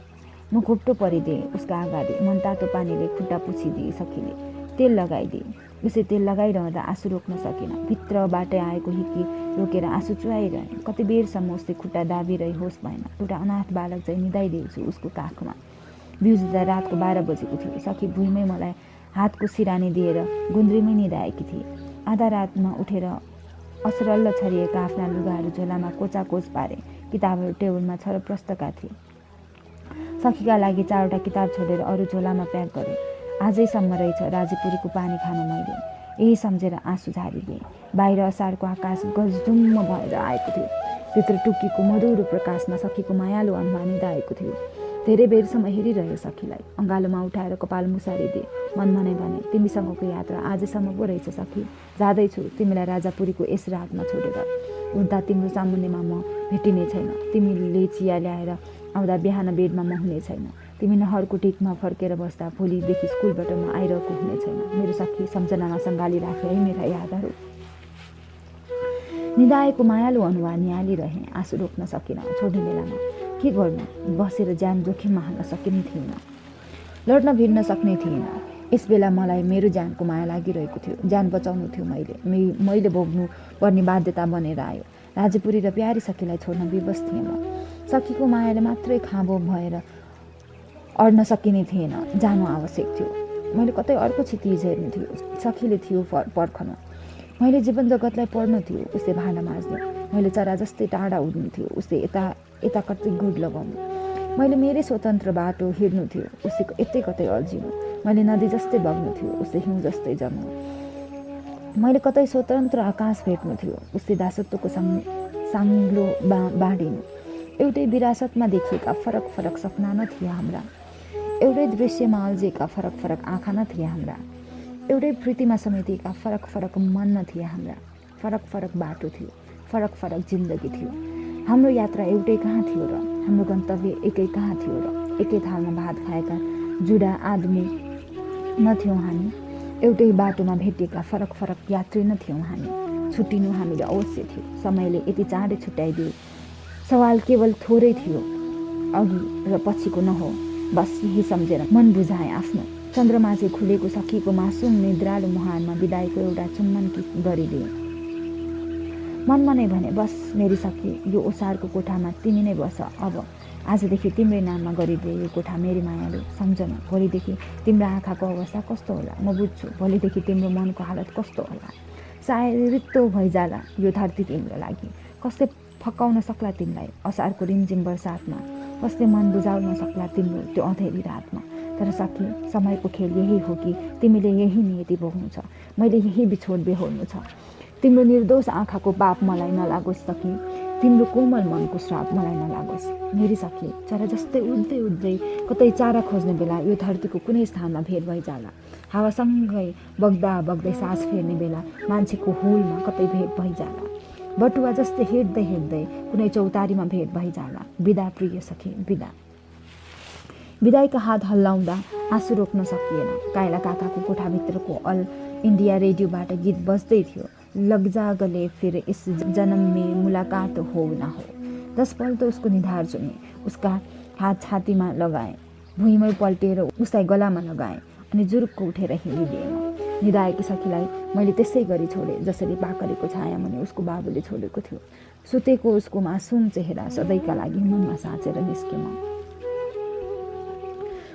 म घोप्टो परिदिएँ उसका अगाडि। मनतातो पानीले खुट्टा पुछिदिए सखीले। तेल लगाइदिए। उसले तेल लगाइरहँदा आँसु रोक्न सकेन। भित्रबाटै आएको हिक्की रोकेर आँसु चुहाइरहे। कति बेरसम्म उसले खुट्टा दाबिरही होस् भएन। एउटा अनाथ बालक चाहिँ निदाइदिएछु उसको काखमा। बिउजिँदा रातको 12 बजेको थियो। सखी भुइँमै मलाई हातको सिरानी दिएर गुन्द्रीमै निदाएकी थिए। आधा रातमा उठेर असरल्ल छरिएका आफ्ना लुगाहरू झोलामा कोचाकोच पारे। किताबहरू टेबलमा छरप्रस्तका थिए। सखीका लागि 4वटा किताब छोडेर अरू झोलामा प्याक गरेँ। आजैसम्म रहेछ राजीपुरीको पानी खान मैले। यही सम्झेर आँसु झारिदिएँ। बाहिर असारको आकाश गजडुम्म भएर आएको थियो। भित्र टुक्कीको मधुरो प्रकाशमा सखीको मायालु अनुहार निदाएको थियो। धेरै बेरसम्म हेरिरहे सखीलाई। अँगालोमा उठाएर कपाल मुसारिदिए। मनमनै भने, तिमीसँगको यात्रा आजसम्म पो रहेछ सखी। जाँदैछु तिमीलाई राजापुरीको यस रातमा छोडेर। उता तिम्रो सामुन्नेमा म भेटिने छैन। तिमीले चिया ल्याएर आउँदा बिहान बेडमा म हुने छैन। तिमी नहरको टिकमा फर्केर बस्दा भोलिदेखि स्कुलबाट म आइरहेको हुने छैन। मेरो सखी, सम्झनामा सङ्गाली राखे है मेरा यादहरू। निदाएको मायालु अनुहार निहालिरहे, आँसु रोक्न सकिनँ। छोड्ने बेलामा के गर्नु, बसेर ज्यान जोखिममा हाल्न सकिने थिएन, लड्न भिड्न सक्ने थिएन। यस बेला मलाई मेरो ज्यानको माया लागिरहेको थियो। ज्यान बचाउनु थियो मैले भोग्नु पर्ने बाध्यता बनेर आयो। राजेपुरी र प्यारी सखीलाई छोड्न विवश थिएँ म। सखीको मायाले मात्रै खाँबो भएर अड्न सकिने थिएन, जानु आवश्यक थियो। मैले कतै अर्को क्षितिज हेर्नु थियो, सखीले थियो पर्खनु। मैले जीवन जगतलाई पढ्नु थियो, उसले भाँडा माझ्नु। मैले चरा जस्तै टाढा उड्नु थियो, उसले यता कतै गुड लगाउनु। मैले मेरै स्वतन्त्र बाटो हिँड्नु थियो, उसले यतै कतै अल्झिनु। मैले नदी जस्तै बग्नु थियो, उसले हिउँ जस्तै जम्नु। मैले कतै स्वतन्त्र आकाश भेट्नु थियो, उसले दासत्वको साङ्लो बाँडिनु। एउटै विरासतमा देखिएका फरक फरक सपना न थिए हाम्रा। एउटै दृश्यमा अल्झिएका फरक फरक आँखा न थिए हाम्रा। एउटै प्रीतिमा समेटिएका फरक फरक मन न थिए हाम्रा। फरक फरक बाटो थियो, फरक फरक जिन्दगी थियो। हाम्रो यात्रा एउटै कहाँ थियो र? हाम्रो गन्तव्य एकै कहाँ थियो र? एकै थालमा भात खाएका जुडा आदमी न थियौँ हामी। एउटै बाटोमा भेटिएका फरक फरक यात्री न थियौँ हामी। छुट्टिनु हामीले अवश्य थियो। समयले यति चाँडै छुट्याइदियो। सवाल केवल थोरै थियो, अघि र पछिको नहो। बस यही सम्झेर मन बुझाएँ आफ्नो। चन्द्रमाझे खुलेको सखीको मासुम निद्रालु मुहानमा बिदाईको एउटा चुम्बन गरिदिए। मनमनै भने, बस मेरी सखी, यो ओसारको कोठामा तिमी नै बस अब। आजदेखि तिम्रै नाममा गरिदिए यो कोठा मेरी मायाले। सम्झना, भोलिदेखि तिम्रो आँखाको अवस्था कस्तो होला म बुझ्छु। भोलिदेखि तिम्रो मनको हालत कस्तो होला। सायद रित्तो भइजाला यो धरती तिम्रो लागि। कसले फकाउन सक्ला तिमीलाई असारको रिमझिम बर्सातमा? कसले मन बुझाउन सक्ला तिम्रो त्यो अँधेरी रातमा? तर सखी, समयको खेल यही हो कि तिमीले यही नियति भोग्नु छ, मैले यही बिछोड बेहोर्नु छ। तिम्रो निर्दोष आँखाको पाप मलाई नलागोस् सखी, तिम्रो कोमल मनको श्राप मलाई नलागोस्। मेरी सखी, चरा जस्तै उड्दै उड्दै कतै चारा खोज्ने बेला यो धरतीको कुनै स्थानमा भेट भइजाला। हावासँगै बग्दा बग्दै सास फेर्ने बेला मान्छेको हुलमा कतै भेट भइजाला। बटुवा जस्तै हिँड्दै हिँड्दै कुनै चौतारीमा भेट भइजाला। बिदा प्रिय सखी, बिदा। बिदाईका हात हल्लाउँदा आँसु रोक्न सकिएन। काइला काकाको कोठाभित्रको अल इन्डिया रेडियोबाट गीत बज्दै थियो। लग जा गले फिर इस जन्म में मुलाकात हो न हो। 10 पल्ट उसको निधार चुमे। उसका हात छातीमा लगाएँ, भुइँमै पल्टिएर उसलाई गलामा लगाएँ अनि जुरुक्क उठेर हिँडिदिएँ म। निदाएकी सखीलाई मैले त्यसै गरी छोडेँ जसरी पाखरीको छाया मुनि उसको बाबुले छोडेको थियो। सुतेको उसको मासुम चेहरा सधैँका लागि मनमा साँचेर निस्केँ म।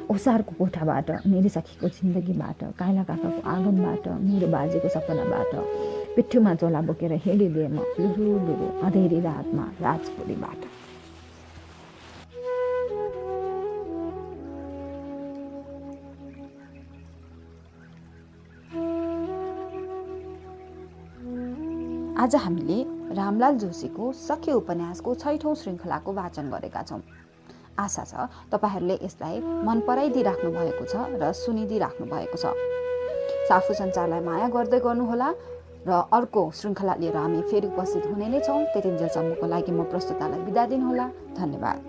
ओसारको कोठाबाट, मेरी सखीको जिन्दगीबाट, काइला काकाको आँगनबाट, मेरो बाजेको सपनाबाट पिठ्युमा चोला बोकेर हिँडिदिएँ म लुरु लुरु अँधेरी रातमा राजपुरीबाट। आज हामीले रामलाल जोशीको सखी उपन्यासको 6औं श्रृङ्खलाको वाचन गरेका छौँ। आशा छ तपाईँहरूले यसलाई मन पराइदिइराख्नु भएको छ र सुनिदिइराख्नु भएको छ। साफु सञ्चारलाई माया गर्दै गर्नुहोला र अर्को श्रृङ्खला लिएर हामी फेरि उपस्थित हुने नै छौँ। त्यतिन्जेलसम्मको लागि म प्रस्तुतालाई बिदा दिनुहोला। धन्यवाद।